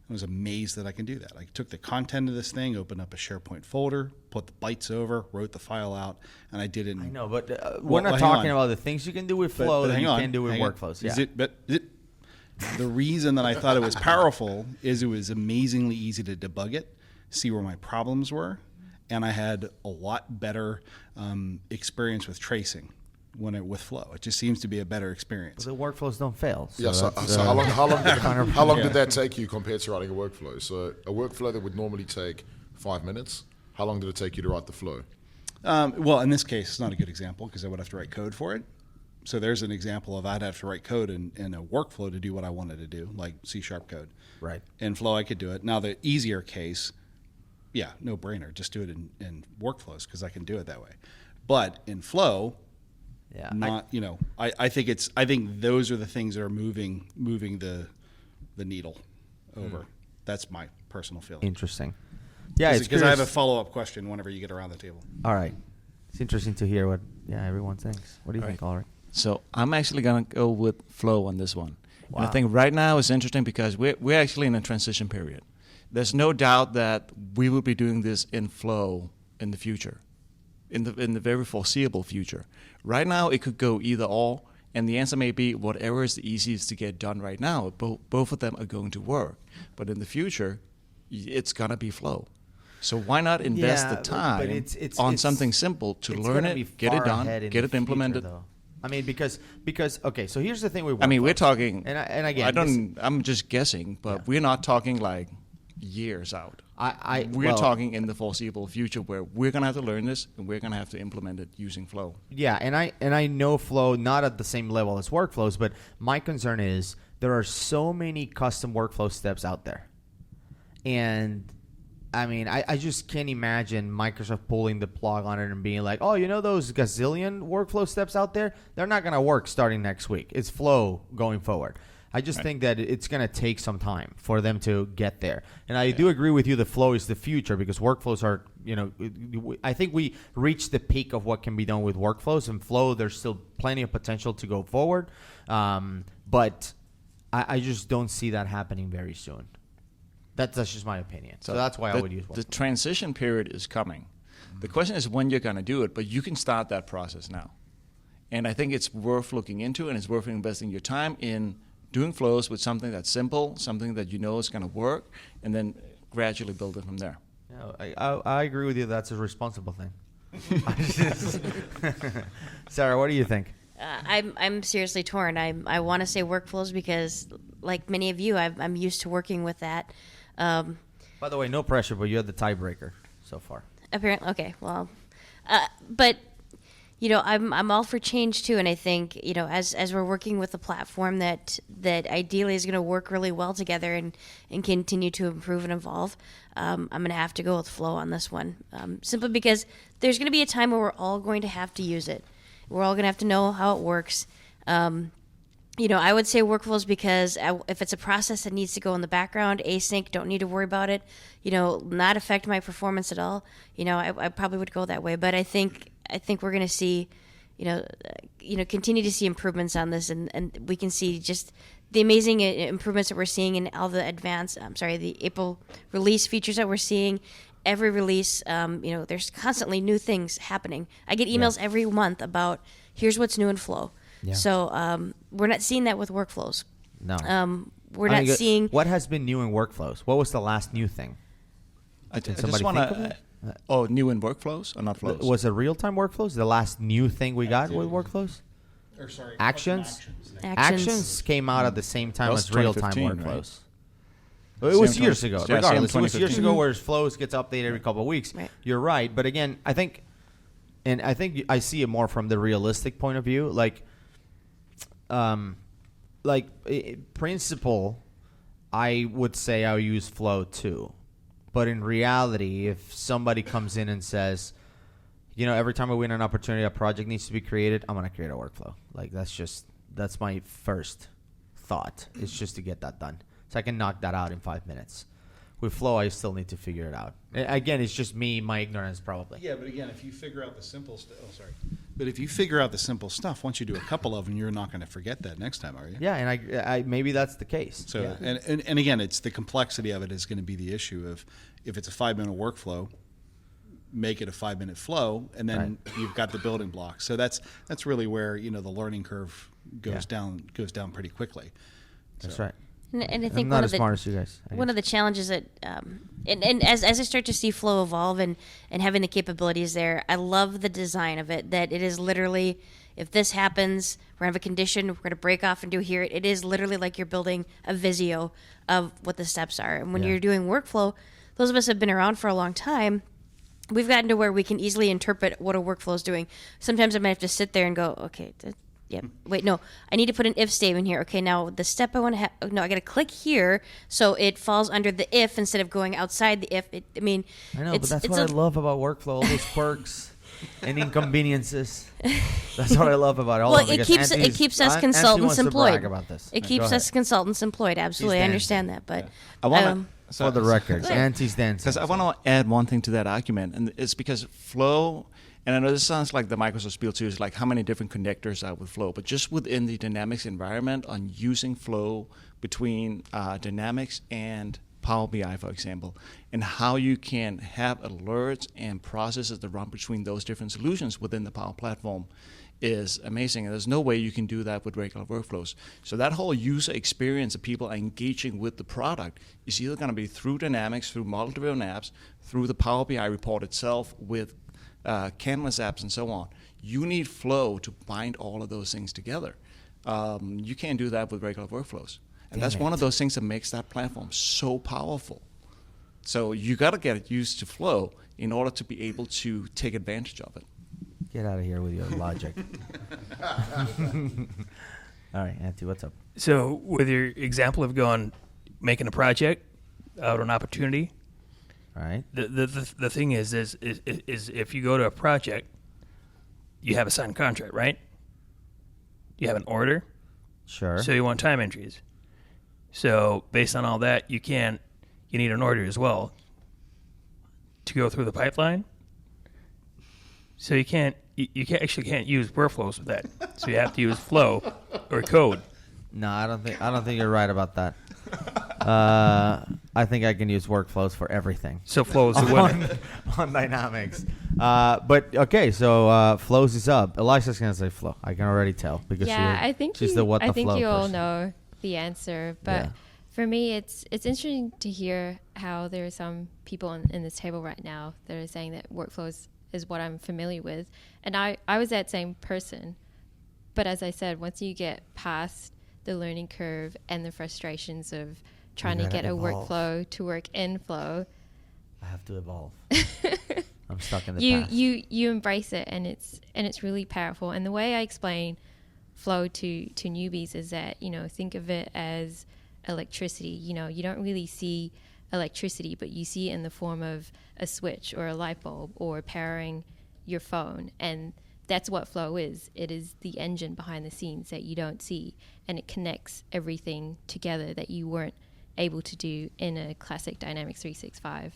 I was amazed that I can do that. I took the content of this thing, opened up a SharePoint folder, put the bytes over, wrote the file out, and I did it. I know, but we're not talking about the things you can do with flow that you can do with workflows. Yeah. The reason that I thought it was powerful is it was amazingly easy to debug it, see where my problems were, and I had a lot better experience with tracing with flow. It just seems to be a better experience. The workflows don't fail. So how long did that take you compared to writing a workflow? So a workflow that would normally take 5 minutes, how long did it take you to write the flow? Well, in this case, it's not a good example because I would have to write code for it. So there's an example of I'd have to write code in a workflow to do what I wanted to do, like C# code. Right. In Flow, I could do it. Now, the easier case, yeah, no brainer. Just do it in workflows because I can do it that way. But in Flow, yeah, I think those are the things that are moving the needle over. That's my personal feeling. Interesting. Yeah, it's because I have a follow-up question whenever you get around the table. All right. It's interesting to hear what everyone thinks. What do you think, Ulrich? So I'm actually going to go with flow on this one. Wow. And I think right now it's interesting because we're actually in a transition period. There's no doubt that we will be doing this in flow in the future, in the very foreseeable future. Right now it could go either or, and the answer may be whatever is the easiest to get done right now. Both of them are going to work. But in the future, it's going to be flow. So why not invest the time on something simple to learn it, get it done, get it implemented? I mean, because okay, so here's the thing with I mean, workflows. we're talking. and again, I'm just guessing, but we're not talking like years out. We're well, talking in the foreseeable future where we're gonna have to learn this and we're gonna have to implement it using Flow. Yeah, and I know Flow not at the same level as workflows, but my concern is there are so many custom workflow steps out there, and I mean, I just can't imagine Microsoft pulling the plug on it and being like, oh, you know those gazillion workflow steps out there? They're not going to work starting next week. It's Flow going forward. I just think that it's going to take some time for them to get there. And I do agree with you that Flow is the future because workflows are, I think we reached the peak of what can be done with workflows. And Flow, there's still plenty of potential to go forward. But I just don't see that happening very soon. That's just my opinion. So that's why I would use workflow. The transition period is coming. The question is when you're going to do it, but you can start that process now. And I think it's worth looking into, and it's worth investing your time in doing flows with something that's simple, something that you know is going to work, and then gradually build it from there. Yeah, I agree with you. That's a responsible thing. Sarah, what do you think? I'm seriously torn. I want to say workflows because, like many of you, I'm used to working with that. By the way, no pressure, but you're the tiebreaker so far. Apparently, okay. Well, but I'm all for change too, and I think as we're working with a platform that ideally is going to work really well together and continue to improve and evolve, I'm going to have to go with Flow on this one, simply because there's going to be a time where we're all going to have to use it. We're all going to have to know how it works. I would say workflows because if it's a process that needs to go in the background, async, don't need to worry about it, not affect my performance at all, I probably would go that way. But I think we're going to see, continue to see improvements on this, and we can see just the amazing improvements that we're seeing in all the the April release features that we're seeing. Every release, there's constantly new things happening. I get emails every month about here's what's new in Flow. Yeah. So we're not seeing that with workflows. No. We're not seeing... What has been new in workflows? What was the last new thing? I just want to... new in workflows or not flows? Was it real-time workflows? The last new thing we got with workflows? Or sorry, Actions? Actions came out at the same time as real-time workflows. Right? It was years ago. Yeah, Regardless, it was years ago where flows gets updated every couple of weeks. Right. You're right. But again, I think I see it more from the realistic point of view. Principle, I would say I'll use Flow too. But in reality, if somebody comes in and says, every time I win an opportunity, a project needs to be created, I'm going to create a workflow. That's my first thought. It's just to get that done. So I can knock that out in 5 minutes. With Flow, I still need to figure it out. Again, it's just me, my ignorance, probably. Yeah, but again, if you figure out the simple stuff, But if you figure out the simple stuff, once you do a couple of them, you're not going to forget that next time, are you? Yeah, and I maybe that's the case. So, yeah. and again, it's the complexity of it is going to be the issue of if it's a 5-minute workflow, make it a 5-minute flow, and then you've got the building blocks. So that's really where the learning curve goes down pretty quickly. That's right. And I think I'm not as smart as you guys. One of the challenges that, and as I start to see Flow evolve and having the capabilities there, I love the design of it, that it is literally, if this happens, we're going to have a condition, we're going to break off and do here. It is literally like you're building a Visio of what the steps are. And when you're doing workflow, those of us have been around for a long time, we've gotten to where we can easily interpret what a workflow is doing. Sometimes I might have to sit there and go, okay, wait, no, I need to put an if statement here. Okay, now the step I want to have, I got to click here so it falls under the if instead of going outside the if. I know, but that's what I love about workflow, all those quirks and inconveniences. That's what I love about all of it. It keeps us consultants employed. About this. It keeps us consultants employed. Absolutely, I understand that. But I want to, for the record, Auntie's dancing. Because I want to add one thing to that argument, and it's because Flow. And I know this sounds like the Microsoft spiel too, is like how many different connectors are with Flow, but just within the Dynamics environment on using Flow between Dynamics and Power BI, for example, and how you can have alerts and processes that run between those different solutions within the Power Platform is amazing. And there's no way you can do that with regular workflows. So that whole user experience that people are engaging with the product is either going to be through Dynamics, through model-driven apps, through the Power BI report itself with Canvas apps, and so on. You need flow to bind all of those things together. You can't do that with regular workflows. And that's one of those things that makes that platform so powerful. So you got to get used to flow in order to be able to take advantage of it. Get out of here with your logic. All right, Auntie, what's up? So with your example of making a project out of an opportunity, All right. the thing is if you go to a project, you have a signed contract, right? You have an order. Sure. So you want time entries. So based on all that, you need an order as well to go through the pipeline. So you can't use workflows with that. So you have to use flow or code. No, I don't think you're right about that. I think I can use workflows for everything. So flows the winner on Dynamics. But okay, so flows is up. Elisha's gonna say flow. I can already tell because I think she's the what the I think flow you all person. know the answer, but Yeah. for me, it's interesting to hear how there are some people in this table right now that are saying that workflows is what I'm familiar with, and I was that same person. But as I said, once you get past the learning curve and the frustrations of trying to gotta get a evolve. workflow to work in flow, I have to evolve. I'm stuck in the you past. you embrace it, and it's really powerful. And the way I explain flow to newbies is that, think of it as electricity. You don't really see electricity, but you see it in the form of a switch or a light bulb or powering your phone, and that's what flow is. It is the engine behind the scenes that you don't see, and it connects everything together that you weren't able to do in a classic Dynamics 365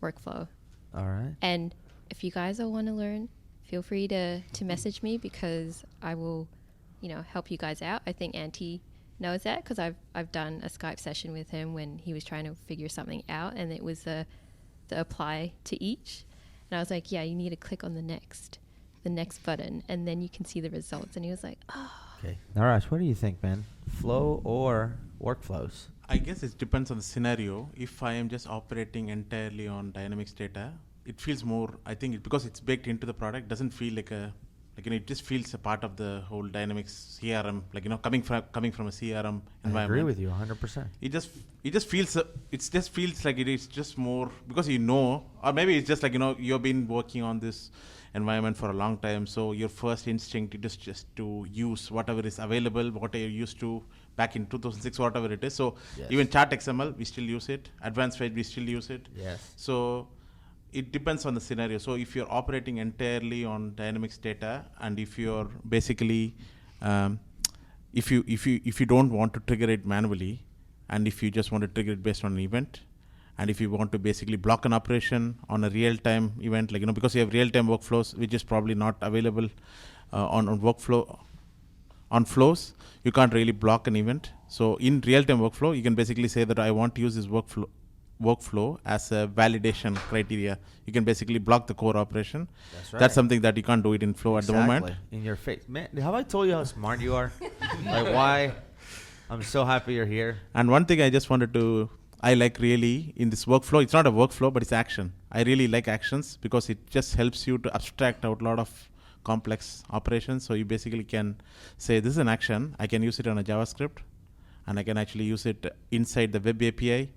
workflow. All right. And if you guys all want to learn, feel free to message me, because I will, help you guys out. I think Auntie knows that, because I've done a Skype session with him when he was trying to figure something out, and it was the apply to each. And I was like, yeah, you need to click on the next button, and then you can see the results. And he was like, oh. Okay. Narash, what do you think, man? Flow or workflows? I guess it depends on the scenario. If I am just operating entirely on Dynamics data, it feels more, I think because it's baked into the product, doesn't feel like it just feels a part of the whole Dynamics CRM, coming from a CRM environment. I agree with you 100%. It just feels like it is just more because or maybe it's just you've been working on this environment for a long time, so your first instinct is just to use whatever is available, what you're used to back in 2006, whatever it is. So Yes. even chart XML, we still use it. Advanced Page, we still use it. Yes. So it depends on the scenario. So if you're operating entirely on Dynamics data, and if you're basically, if you don't want to trigger it manually, and if you just want to trigger it based on an event, and if you want to basically block an operation on a real-time event, because you have real-time workflows, which is probably not available on flows, you can't really block an event. So in real-time workflow, you can basically say that I want to use this workflow as a validation criteria. You can basically block the core operation. That's right. That's something that you can't do it in flow at the moment. In your face. Man, have I told you how smart you are? Like, why? I'm so happy you're here. And one thing I like really in this workflow, it's not a workflow, but it's action. I really like actions because it just helps you to abstract out a lot of complex operations. So you basically can say, this is an action. I can use it on a JavaScript, and I can actually use it inside the web API.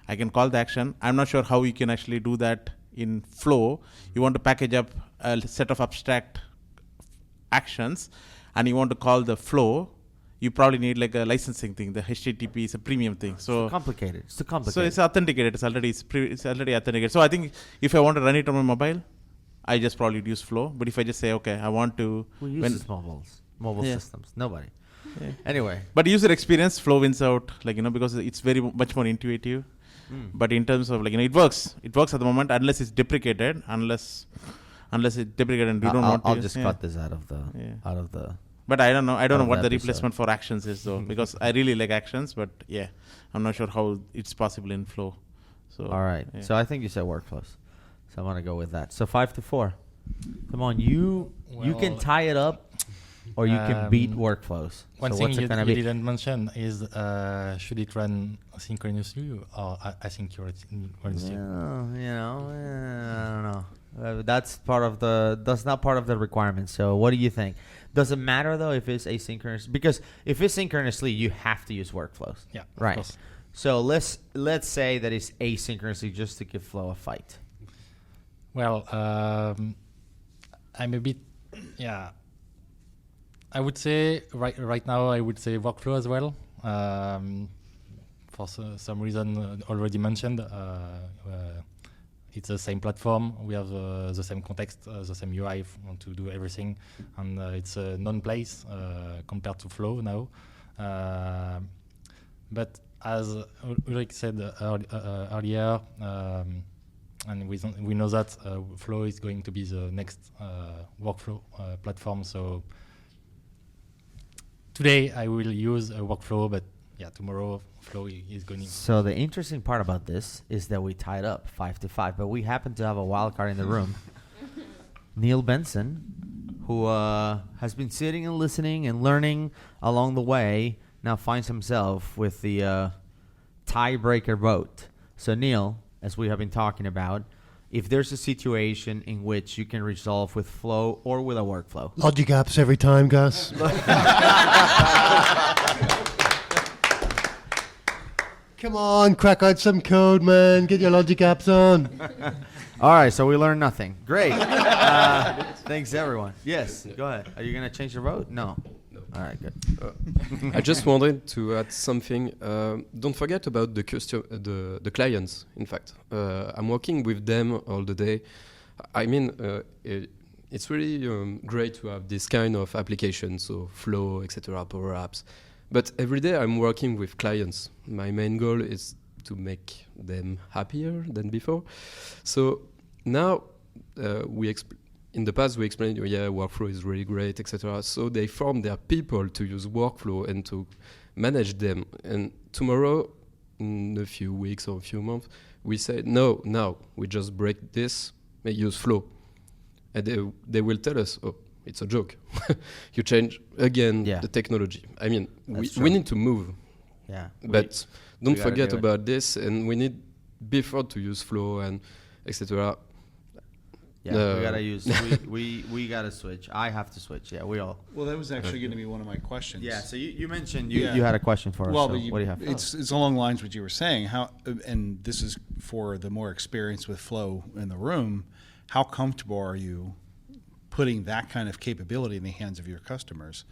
I can call the action. I'm not sure how you can actually do that in flow. You want to package up a set of abstract actions, and you want to call the flow. You probably need like a licensing thing. The HTTP is a premium thing. So It's complicated. It's too complicated. So it's authenticated. It's already authenticated. So I think if I want to run it on my mobile, I just probably use Flow. But if I just say, okay, I want to... Who uses mobile systems? Nobody. Yeah. Anyway. But user experience, Flow wins out, because it's very much more intuitive. But in terms of it works. It works at the moment unless it's deprecated. Unless it's deprecated and you don't want to... I'll just cut this out of the... But I don't know. I don't know what the episode. replacement for actions is though, because I really like actions. But yeah, I'm not sure how it's possible in Flow. So all right. Yeah. So I think you said workflows. So I'm gonna go with that. So 5-4. Come on, you can tie it up, or you can beat workflows. One so thing what's you it gonna be? didn't mention is should it run synchronously or asynchronously? I don't know. That's not part of the requirement. So what do you think? Does it matter though if it's asynchronous? Because if it's synchronously, you have to use workflows. Yeah, right. Of course. So let's say that it's asynchronously just to give Flow a fight. Well, I'm a bit, yeah. I would say right now I would say workflow as well. For some reason already mentioned, it's the same platform. We have the same context, the same UI to do everything, and it's a non-place compared to Flow now. But as Ulrich said earlier, and we know that Flow is going to be the next workflow platform. So today I will use a workflow, but yeah, tomorrow Flow is going. So the interesting part about this is that we tied up 5-5, but we happen to have a wild card in the room. Neil Benson, who has been sitting and listening and learning along the way, now finds himself with the tiebreaker vote. So Neil, as we have been talking about, if there's a situation in which you can resolve with Flow or with a workflow. Logic apps every time, Gus. Come on, crack out some code, man. Get your Logic apps on. All right, so we learned nothing. Great. Thanks, everyone. Yes, go ahead. Are you going to change your vote? No. All right, good. I just wanted to add something. Don't forget about the clients. In fact, I'm working with them all the day. I mean, it's really great to have this kind of application, so Flow, etc., Power Apps. But every day I'm working with clients. My main goal is to make them happier than before. So now in the past we explained, workflow is really great, etc. So they form their people to use workflow and to manage them. And tomorrow, in a few weeks or a few months, we say, no, now we just break this and use Flow. And they will tell us, oh, it's a joke. You change again the technology. I mean, we need to move. Yeah. But don't forget about this, and we need before to use Flow and etc. Yeah, we gotta use. we gotta switch. I have to switch. Yeah, we all. Well, that was actually going to be one of my questions. Yeah. So you mentioned you had a question for us. Well, so what do you have? It's along the lines what you were saying. How, and this is for the more experience with Flow in the room. How comfortable are you putting that kind of capability in the hands of your customers,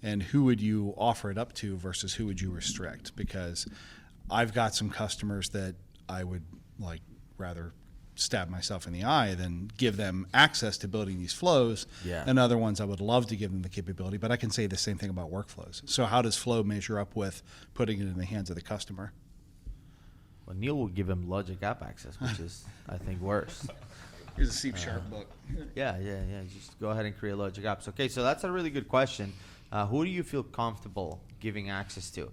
and who would you offer it up to versus who would you restrict? Because I've got some customers that I would like rather stab myself in the eye than give them access to building these flows, and other ones I would love to give them the capability, but I can say the same thing about workflows. So how does Flow measure up with putting it in the hands of the customer? Well, Neil will give him Logic App access, which is, I think, worse. Here's a C# book. Yeah. Just go ahead and create Logic Apps. Okay, so that's a really good question. Who do you feel comfortable giving access to?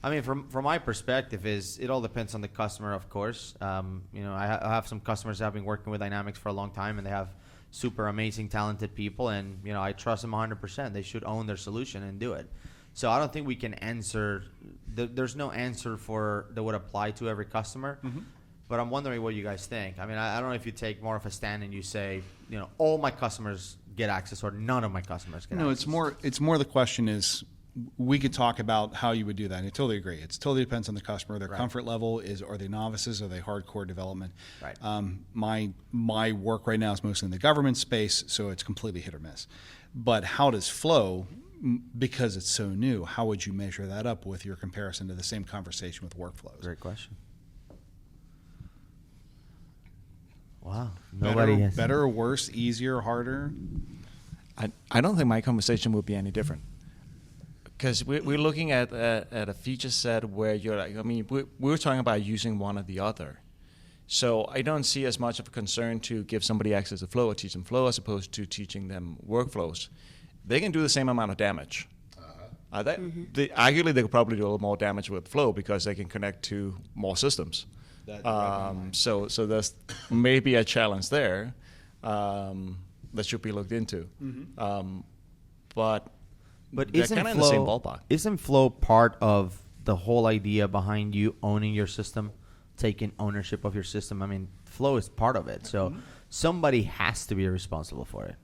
I mean, from my perspective, it all depends on the customer, of course. I have some customers that have been working with Dynamics for a long time, and they have super amazing, talented people, and I trust them 100%. They should own their solution and do it. So I don't think we can answer. There's no answer that would apply to every customer. Mm-hmm. But I'm wondering what you guys think. I mean, I don't know if you take more of a stand and you say, all my customers get access or none of my customers get access. No, it's more the question is, we could talk about how you would do that. And I totally agree. It totally depends on the customer. Their comfort level are they novices? Are they hardcore development? Right. My work right now is mostly in the government space, so it's completely hit or miss. But how does Flow, because it's so new, how would you measure that up with your comparison to the same conversation with workflows? Great question. Wow. Better or worse, easier, harder? I don't think my conversation would be any different. Because we're looking at a feature set where you're like, I mean, we're talking about using one or the other. So I don't see as much of a concern to give somebody access to Flow or teach them Flow as opposed to teaching them workflows. They can do the same amount of damage. Arguably, they could probably do a little more damage with Flow because they can connect to more systems. So there's maybe a challenge there that should be looked into. Mm-hmm. But isn't kind of in the same ballpark. Isn't Flow part of the whole idea behind you owning your system, taking ownership of your system? I mean, Flow is part of it. So somebody has to be responsible for it.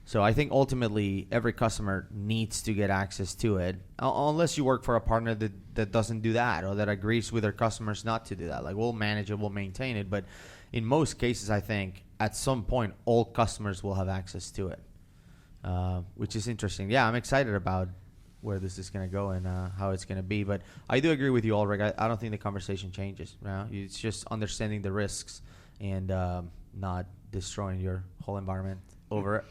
So I think ultimately every customer needs to get access to it, unless you work for a partner that doesn't do that or that agrees with their customers not to do that. Like, we'll manage it, we'll maintain it. But in most cases, I think at some point all customers will have access to it, which is interesting. Yeah, I'm excited about where this is going to go and how it's going to be. But I do agree with you, Ulrich. I don't think the conversation changes. You know? It's just understanding the risks and not destroying your whole environment over it.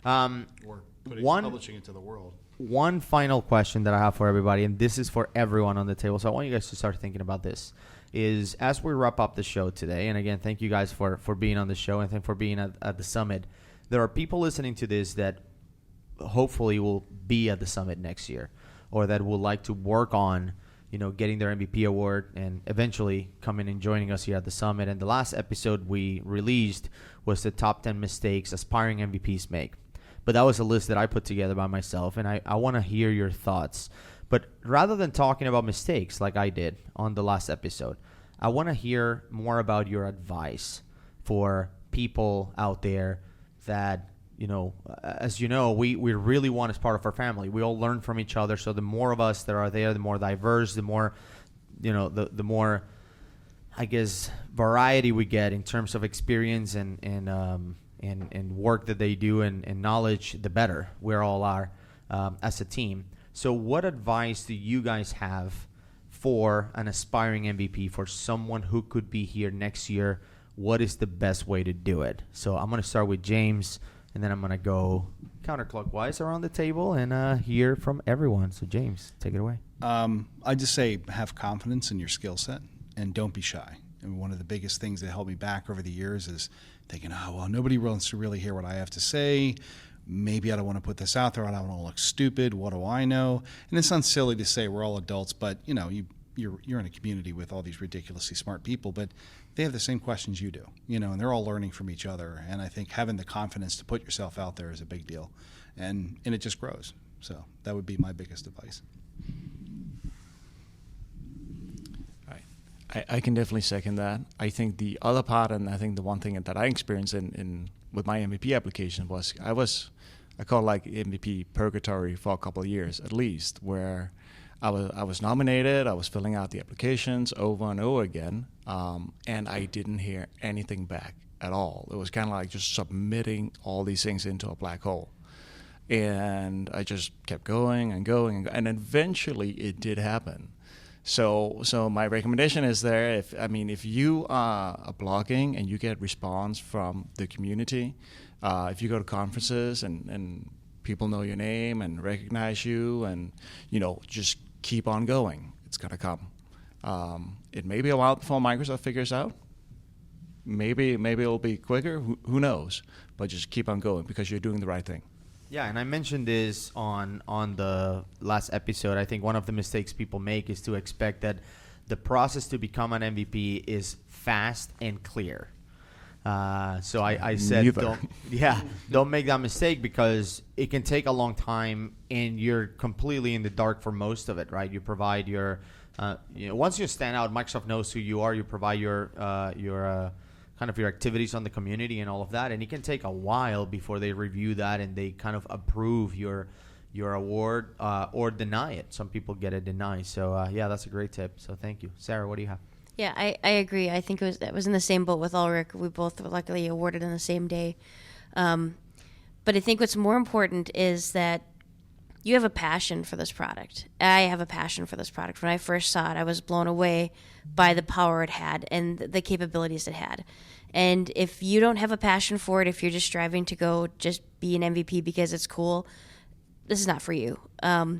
Or publishing it to the world. One final question that I have for everybody, and this is for everyone on the table, so I want you guys to start thinking about this, is as we wrap up the show today, and again, thank you guys for being on the show and thank for being at the summit. There are people listening to this that hopefully will be at the summit next year, or that would like to work on, getting their MVP award and eventually coming and joining us here at the summit. And the last episode we released was the top 10 mistakes aspiring MVPs make. But that was a list that I put together by myself, and I want to hear your thoughts. But rather than talking about mistakes like I did on the last episode, I want to hear more about your advice for people out there that, as you know, we really want as part of our family. We all learn from each other. So the more of us that are there, the more diverse, the more, the more, I guess, variety we get in terms of experience and work that they do and knowledge, the better we all are as a team. So what advice do you guys have for an aspiring MVP, for someone who could be here next year? What is the best way to do it? So I'm going to start with James, and then I'm going to go counterclockwise around the table and hear from everyone. So James, take it away. I just say have confidence in your skill set and don't be shy. And one of the biggest things that held me back over the years is thinking, nobody wants to really hear what I have to say. Maybe I don't want to put this out there. I don't want to look stupid. What do I know? And it sounds silly to say we're all adults, but you're in a community with all these ridiculously smart people, but they have the same questions you do, and they're all learning from each other. And I think having the confidence to put yourself out there is a big deal, and it just grows. So that would be my biggest advice. I can definitely second that. I think the other part, and I think the one thing that I experienced with my MVP application was I call it like MVP purgatory for a couple of years at least, where I was nominated, I was filling out the applications over and over again, and I didn't hear anything back at all. It was kind of like just submitting all these things into a black hole. And I just kept going and going, and eventually it did happen. So my recommendation is there, if you are blogging and you get response from the community, if you go to conferences and people know your name and recognize you and, just keep on going. It's going to come. It may be a while before Microsoft figures out. Maybe it'll be quicker. Who knows? But just keep on going because you're doing the right thing. Yeah, and I mentioned this on the last episode. I think one of the mistakes people make is to expect that the process to become an MVP is fast and clear. So I said, don't make that mistake because it can take a long time and you're completely in the dark for most of it, right? You provide your, once you stand out, Microsoft knows who you are. You provide your kind of your activities on the community and all of that, and it can take a while before they review that and they kind of approve your award or deny it. Some people get it denied. So that's a great tip. So thank you, Sarah. What do you have? Yeah, I agree. I think it was in the same boat with Ulrich. We both were luckily awarded on the same day. But I think what's more important is that you have a passion for this product. I have a passion for this product. When I first saw it, I was blown away by the power it had and the capabilities it had. And if you don't have a passion for it, if you're just striving to go just be an MVP because it's cool, this is not for you. No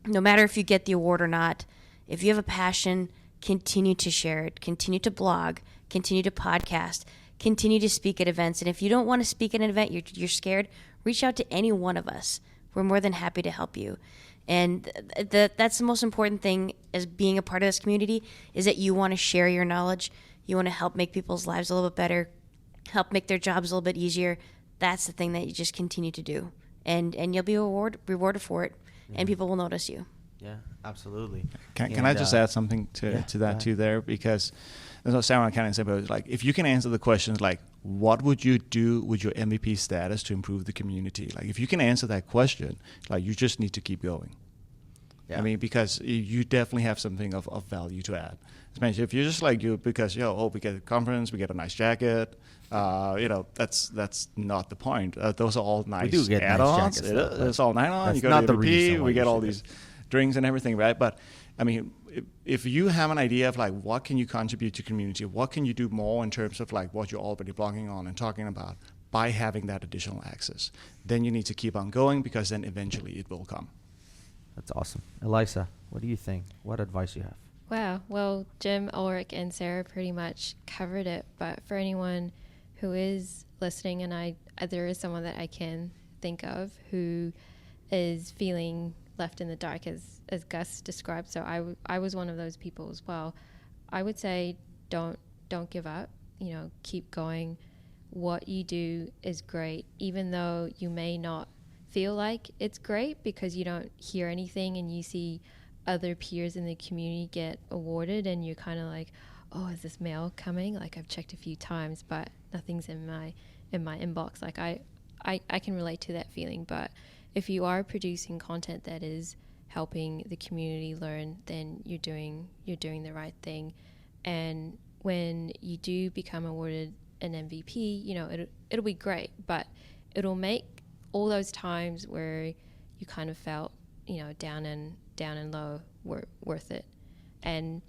matter if you get the award or not, if you have a passion, continue to share it, continue to blog, continue to podcast, continue to speak at events. And if you don't want to speak at an event, you're scared, reach out to any one of us. We're more than happy to help you. And that's the most important thing as being a part of this community is that you want to share your knowledge. You want to help make people's lives a little bit better, help make their jobs a little bit easier. That's the thing that you just continue to do. And you'll be rewarded for it, and people will notice you. Yeah, absolutely. Can I just add something to that too there? Because that's what Sarah kind of said, but like if you can answer the questions like, what would you do with your MVP status to improve the community? Like if you can answer that question, like you just need to keep going. Yeah. I mean, because you definitely have something of value to add. Especially if you're just like because we get a conference, we get a nice jacket. That's not the point. Those are all nice we do get add-ons. Nice jackets, it's all nice. You go not to the MVP, reason we get all these drinks and everything, right? But I mean, if you have an idea of like what can you contribute to community, what can you do more in terms of like what you're already blogging on and talking about by having that additional access, then you need to keep on going because then eventually it will come. That's awesome. Elisa, what do you think? What advice you have? Wow. Well, Jim, Ulrich, and Sarah pretty much covered it. But for anyone who is listening, and there is someone that I can think of who is feeling left in the dark, as Gus described. So I was one of those people as well. I would say don't give up. Keep going. What you do is great, even though you may not feel like it's great because you don't hear anything and you see other peers in the community get awarded and you're kind of like, oh, is this mail coming? Like I've checked a few times, but nothing's in my inbox. Like I can relate to that feeling. But if you are producing content that is helping the community learn, then you're doing the right thing. And when you do become awarded an MVP, it'll be great, but it'll make all those times where you kind of felt, down and low worth it. And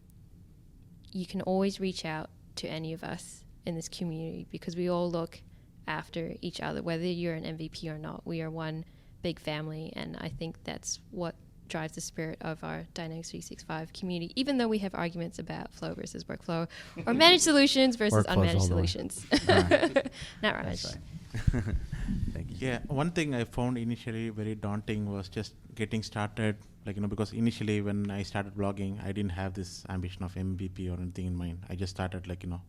you can always reach out to any of us in this community because we all look after each other, whether you're an MVP or not. We are one big family, and I think that's what drives the spirit of our Dynamics 365 community, even though we have arguments about flow versus workflow or managed solutions versus unmanaged solutions. Not Raj. Thank you. Yeah, one thing I found initially very daunting was just getting started, because initially when I started blogging, I didn't have this ambition of MVP or anything in mind. I just started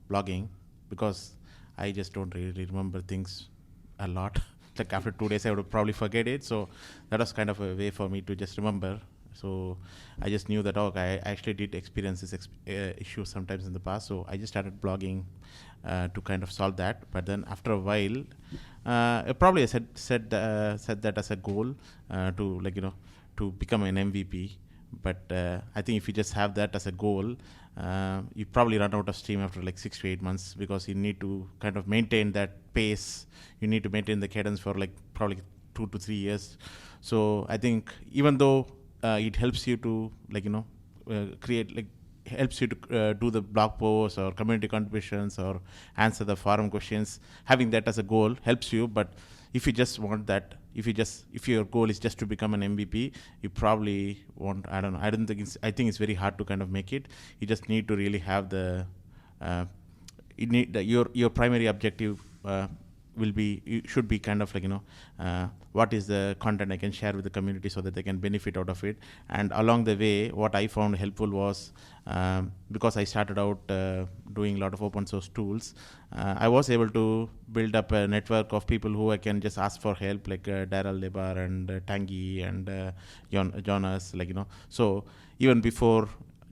blogging because I just don't really remember things a lot. Like after 2 days, I would probably forget it. So that was kind of a way for me to just remember. So I just knew that, I actually did experience this issue sometimes in the past. So I just started blogging to kind of solve that. But then after a while, probably I set that as a goal to become an MVP. But I think if you just have that as a goal, you probably run out of steam after 6 to 8 months because you need to kind of maintain that pace. You need to maintain the cadence for probably 2 to 3 years. So I think even though it helps you to create helps you to do the blog posts or community contributions or answer the forum questions, having that as a goal helps you. But if you just want that, if your goal is just to become an MVP, you probably won't. I don't know. I think it's very hard to kind of make it. You just need to really have the. Your primary objective should be kind of what is the content I can share with the community so that they can benefit out of it. And along the way, what I found helpful was because I started out doing a lot of open source tools, I was able to build up a network of people who I can just ask for help, like Daryl Lebar and Tanguy and Jonas, So even before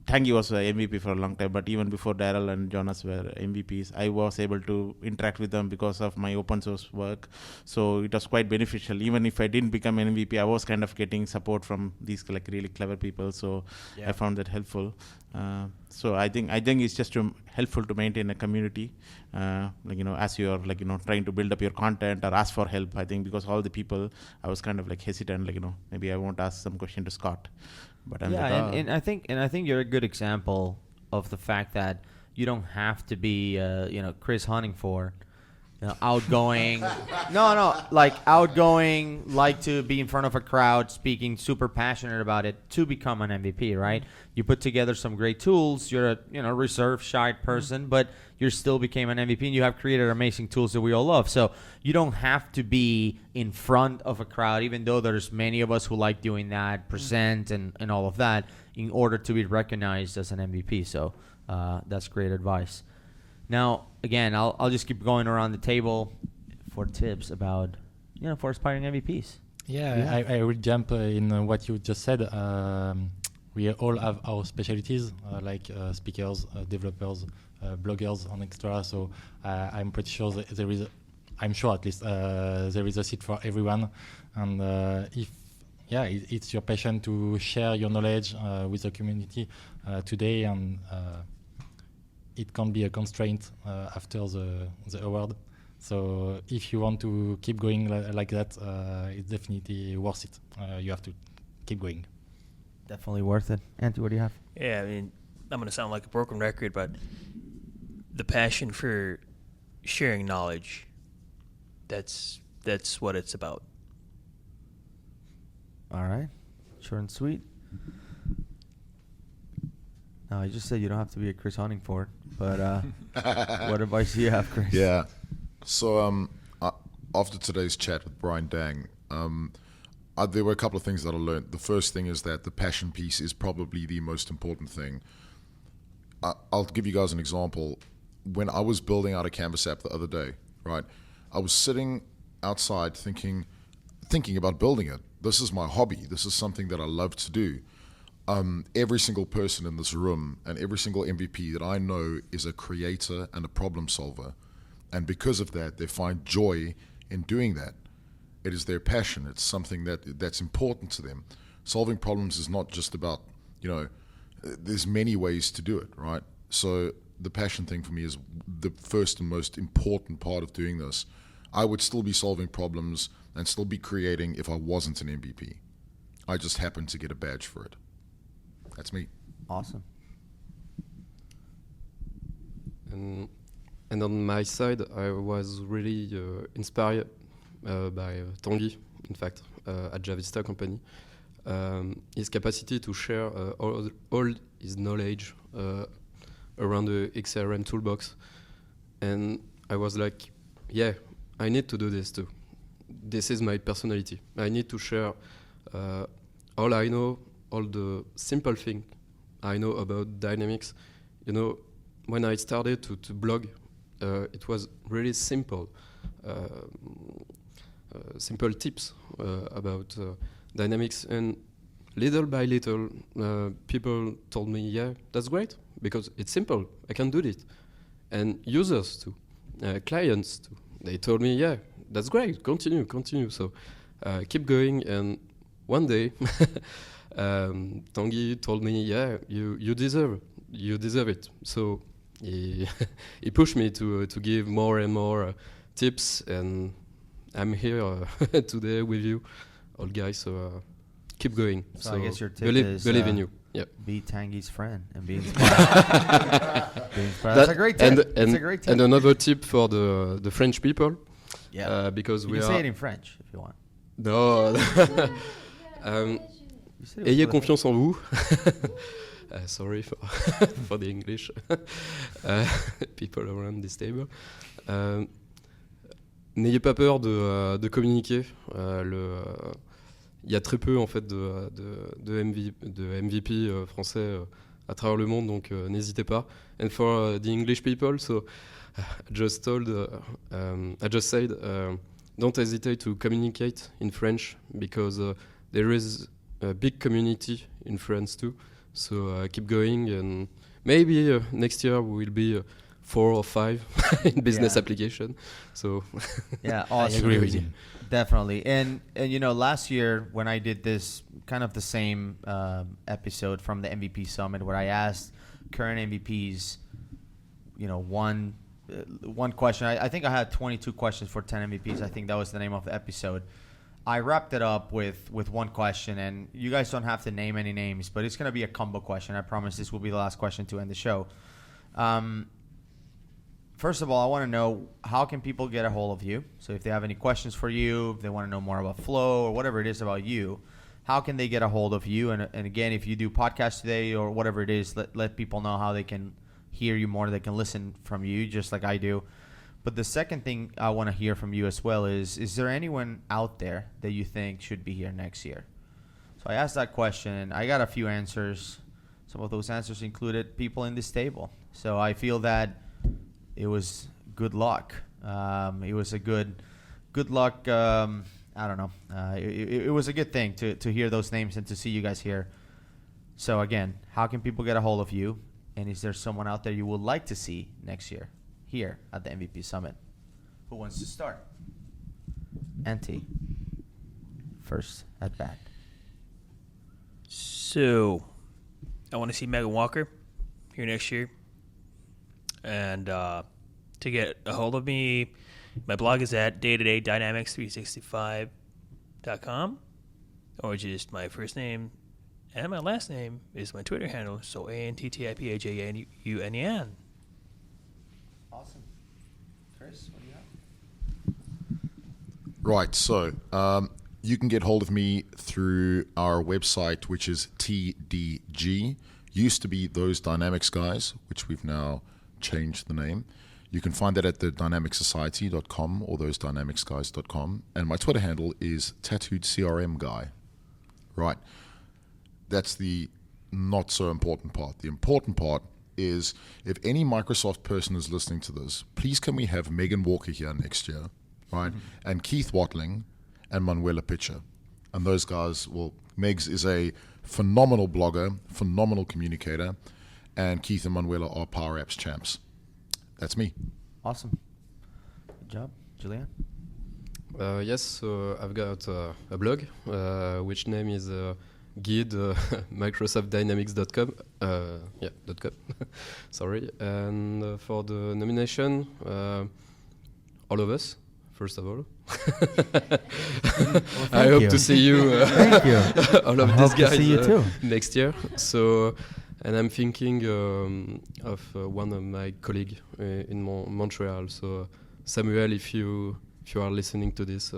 Tanguy was an MVP for a long time, but even before Daryl and Jonas were MVPs, I was able to interact with them because of my open source work. So it was quite beneficial. Even if I didn't become an MVP, I was kind of getting support from these really clever people. So I found that helpful. So I think it's just helpful to maintain a community, as you're trying to build up your content or ask for help. I think because all the people, I was kind of hesitant, maybe I won't ask some question to Scott. But and I think you're a good example of the fact that you don't have to be Chris Huntingford, outgoing. Outgoing, like to be in front of a crowd, speaking, super passionate about it to become an MVP, right? You put together some great tools. You're a reserved, shy person, but you still became an MVP, and you have created amazing tools that we all love. So you don't have to be in front of a crowd, even though there's many of us who like doing that, present and all of that, in order to be recognized as an MVP. So that's great advice. Now, again, I'll just keep going around the table for tips about, for aspiring MVPs. I will jump in what you just said. we all have our specialties, like speakers, developers, bloggers, and extra. So I'm pretty sure that there is, I'm sure at least there is a seat for everyone. And if it's your passion to share your knowledge with the community today, and it can be a constraint after the award. So if you want to keep going like that, it's definitely worth it. You have to keep going. Definitely worth it. Anthony, what do you have? Yeah, I mean, I'm going to sound like a broken record, but the passion for sharing knowledge, that's what it's about. All right. Short and sweet. No, I just said you don't have to be a Chris Huntingford, but what advice do you have, Chris? Yeah. So after today's chat with Brian Dang, there were a couple of things that I learned. The first thing is that the passion piece is probably the most important thing. I'll give you guys an example. When I was building out a Canvas app the other day, right, I was sitting outside thinking about building it. This is my hobby. This is something that I love to do. Every single person in this room and every single MVP that I know is a creator and a problem solver. And because of that, they find joy in doing that. It is their passion. It's something that's important to them. Solving problems is not just about, there's many ways to do it, right? So the passion thing for me is the first and most important part of doing this. I would still be solving problems and still be creating if I wasn't an MVP. I just happened to get a badge for it. That's me. Awesome. And on my side, I was really inspired by Tanguy, in fact, at Javista company. His capacity to share all his knowledge around the XRM toolbox. And I was like, yeah, I need to do this too. This is my personality. I need to share all I know, all the simple thing I know about dynamics. When I started to blog, it was really simple tips about dynamics, and little by little people told me, yeah, that's great because it's simple, I can do it. And users too, clients too, they told me, yeah, that's great, continue. So keep going. And one day Tanguy told me, yeah, you deserve it. So he pushed me to give more and more tips, and I'm here today with you all guys, so keep going. So I guess your tip believe in you. Yeah. Be Tanguy's friend and be inspired. That's a great tip. That's a great tip. And another tip for the French people. Yeah. Because you can say it in French if you want. No. Ayez confiance en vous. Sorry for the English people around this table. N'ayez pas peur de communiquer. Il y a très peu en fait de MVP français à travers le monde, donc n'hésitez pas. And for the English people, so I just said, don't hesitate to communicate in French, because there is a big community in France too. So keep going, and maybe next year we will be 4 or 5 in business application. So yeah, awesome. I agree with you. Definitely. And last year when I did this kind of the same episode from the MVP Summit, where I asked current MVPs, one question. I think I had 22 questions for 10 MVPs. I think that was the name of the episode. I wrapped it up with one question, and you guys don't have to name any names, but it's going to be a combo question. I promise this will be the last question to end the show. First of all, I want to know, how can people get a hold of you? So if they have any questions for you, if they want to know more about Flow or whatever it is about you, how can they get a hold of you? And again, if you do podcasts today or whatever it is, let people know how they can hear you more, they can listen from you just like I do. But the second thing I want to hear from you as well is there anyone out there that you think should be here next year? So I asked that question, and I got a few answers. Some of those answers included people in this table. So I feel that it was good luck. It was a good luck. I don't know. It was a good thing to hear those names and to see you guys here. So again, how can people get a hold of you? And is there someone out there you would like to see next year here at the MVP Summit? Who wants to start? NT. First at bat. So, I want to see Megan Walker here next year. And to get a hold of me, my blog is at daytodaydynamics365.com, or just my first name and my last name is my Twitter handle, so ANTTIPAJANUNEN. Awesome. Chris, what do you have? Right, so you can get hold of me through our website, which is TDG. Used to be Those Dynamics Guys, which we've now changed the name. You can find that at thedynamicsociety.com or thosedynamicsguys.com. And my Twitter handle is Tattooed CRM Guy. Right. That's the not so important part. The important part is if any Microsoft person is listening to this, please can we have Megan Walker here next year, right? And Keith Watling and Manuela Pitcher. And those guys, well, Megs is a phenomenal blogger, phenomenal communicator, and Keith and Manuela are Power Apps champs. That's me. Awesome. Good job. Julian? Yes, so I've got a blog, which name is guide microsoftdynamics.com. .com. Sorry. And for the nomination, all of us, first of all. I hope to see you, Thank you. all of I these hope to guys see you too. next year. So, and I'm thinking of one of my colleagues in Montreal. So, Samuel, if you are listening to this,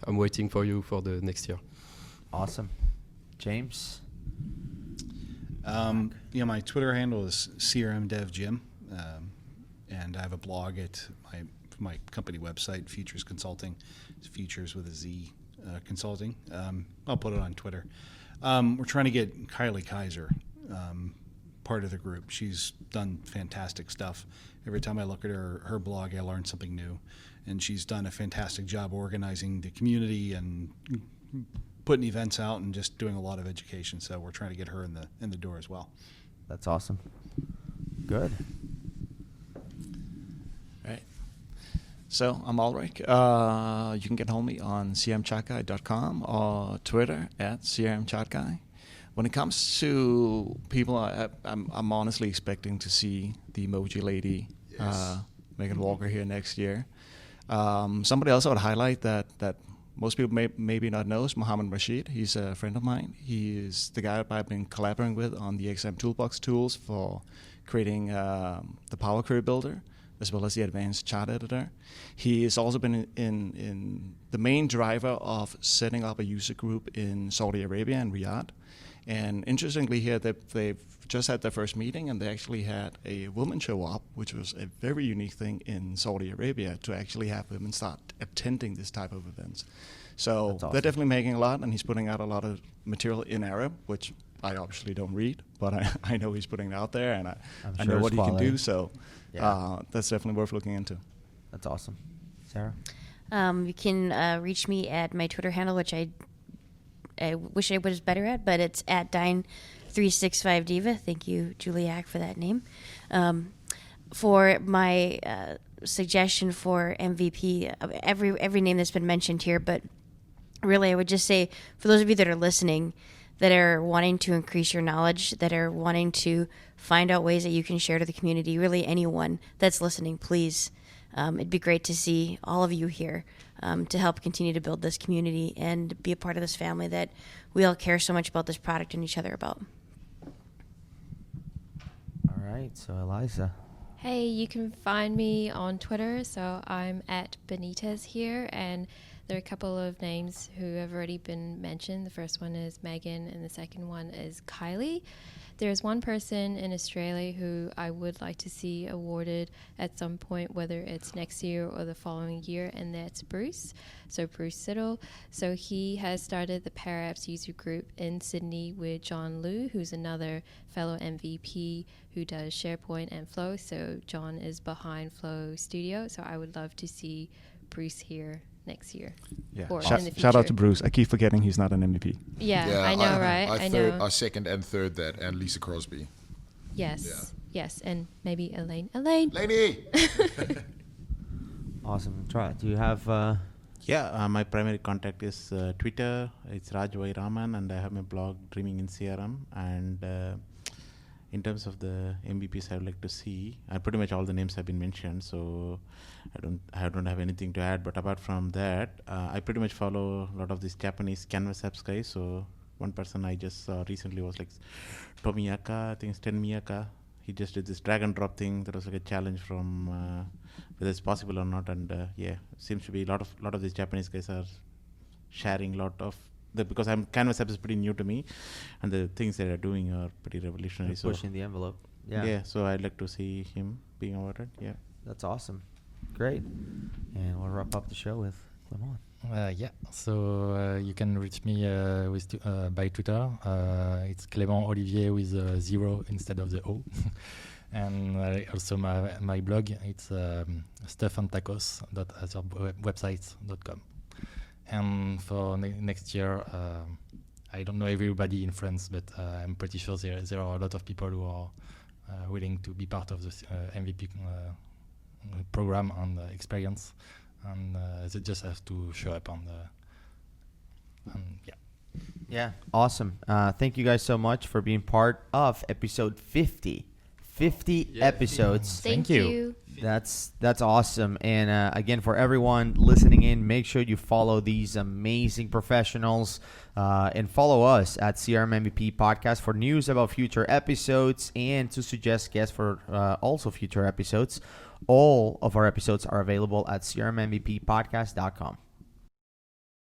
I'm waiting for you for the next year. Awesome. James? My Twitter handle is CRMDevJim, and I have a blog at my company website, Futures Consulting. It's Futures with a Z Consulting. I'll put it on Twitter. We're trying to get Kylie Kaiser part of the group. She's done fantastic stuff. Every time I look at her blog, I learn something new. And she's done a fantastic job organizing the community and putting events out and just doing a lot of education. So we're trying to get her in the door as well. That's awesome. Good. Right. So I'm Ulrich. You can get hold of me on crmchatguy.com or Twitter at crmchatguy. When it comes to people, I'm honestly expecting to see the emoji lady, Megan Walker, here next year. Somebody else I would highlight that most people maybe not know is Mohammed Rashid. He's a friend of mine. He is the guy I've been collaborating with on the XM Toolbox tools for creating the Power Query Builder, as well as the Advanced Chart Editor. He has also been in the main driver of setting up a user group in Saudi Arabia and Riyadh. And interestingly here, they've just had their first meeting, and they actually had a woman show up, which was a very unique thing in Saudi Arabia, to actually have women start attending this type of events. So That's awesome. They're definitely making a lot, and he's putting out a lot of material in Arab, which I obviously don't read, but I know he's putting it out there, and I sure know it's what he can quality. do, so Yeah. that's definitely worth looking into. That's awesome. Sarah? You can reach me at my Twitter handle, which I wish I was better at, but it's at Dyne365Diva. Thank you, Juliak, for that name. For my suggestion for MVP, every name that's been mentioned here, but really I would just say, for those of you that are listening, that are wanting to increase your knowledge, that are wanting to find out ways that you can share to the community, really anyone that's listening, please. It'd be great to see all of you here to help continue to build this community and be a part of this family that we all care so much about this product and each other about. All right, so Eliza. Hey, you can find me on Twitter, so I'm at Benitez here, and there are a couple of names who have already been mentioned. The first one is Megan, and the second one is Kylie. There's one person in Australia who I would like to see awarded at some point, whether it's next year or the following year, and that's Bruce. So Bruce Siddell. So he has started the Power Apps user group in Sydney with John Liu, who's another fellow MVP who does SharePoint and Flow. So John is behind Flow Studio. So I would love to see Bruce here next year. Yeah. Or Shout, in the future. shout out to Bruce. I keep forgetting he's not an MVP. Yeah, I know, right? I third, know. I second and third that, and Lisa Crosby. Yes, yes, and maybe Elaine. Elaine. Lady! Awesome. Try. Do you have? My primary contact is Twitter. It's Raj Y. Raman, and I have my blog Dreaming in CRM. And in terms of the MVPs I would like to see, pretty much all the names have been mentioned, so I don't have anything to add. But apart from that, I pretty much follow a lot of these Japanese canvas apps guys. So one person I just saw recently was like Tomiyaka, I think it's Ten Miyaka. He just did this drag and drop thing that was like a challenge from whether it's possible or not. And seems to be a lot of these Japanese guys are sharing a lot of because canvas apps is pretty new to me, and the things that are doing are pretty revolutionary. So Pushing the envelope. Yeah. So I'd like to see him being awarded. Yeah. That's awesome. Great. And we'll wrap up the show with Clement. So you can reach me by Twitter. It's Clement Olivier with a 0 instead of the O. And also my blog, it's stuffandtacos.azurwebsites.com. And for next year, I don't know everybody in France, but I'm pretty sure there are a lot of people who are willing to be part of this MVP program and experience. And they just have to show up on the Yeah, awesome. Thank you guys so much for being part of episode 50. 50 episodes. Thank you. That's awesome. And again, for everyone listening in, make sure you follow these amazing professionals and follow us at CRM MVP Podcast for news about future episodes and to suggest guests for also future episodes. All of our episodes are available at crmmvppodcast.com.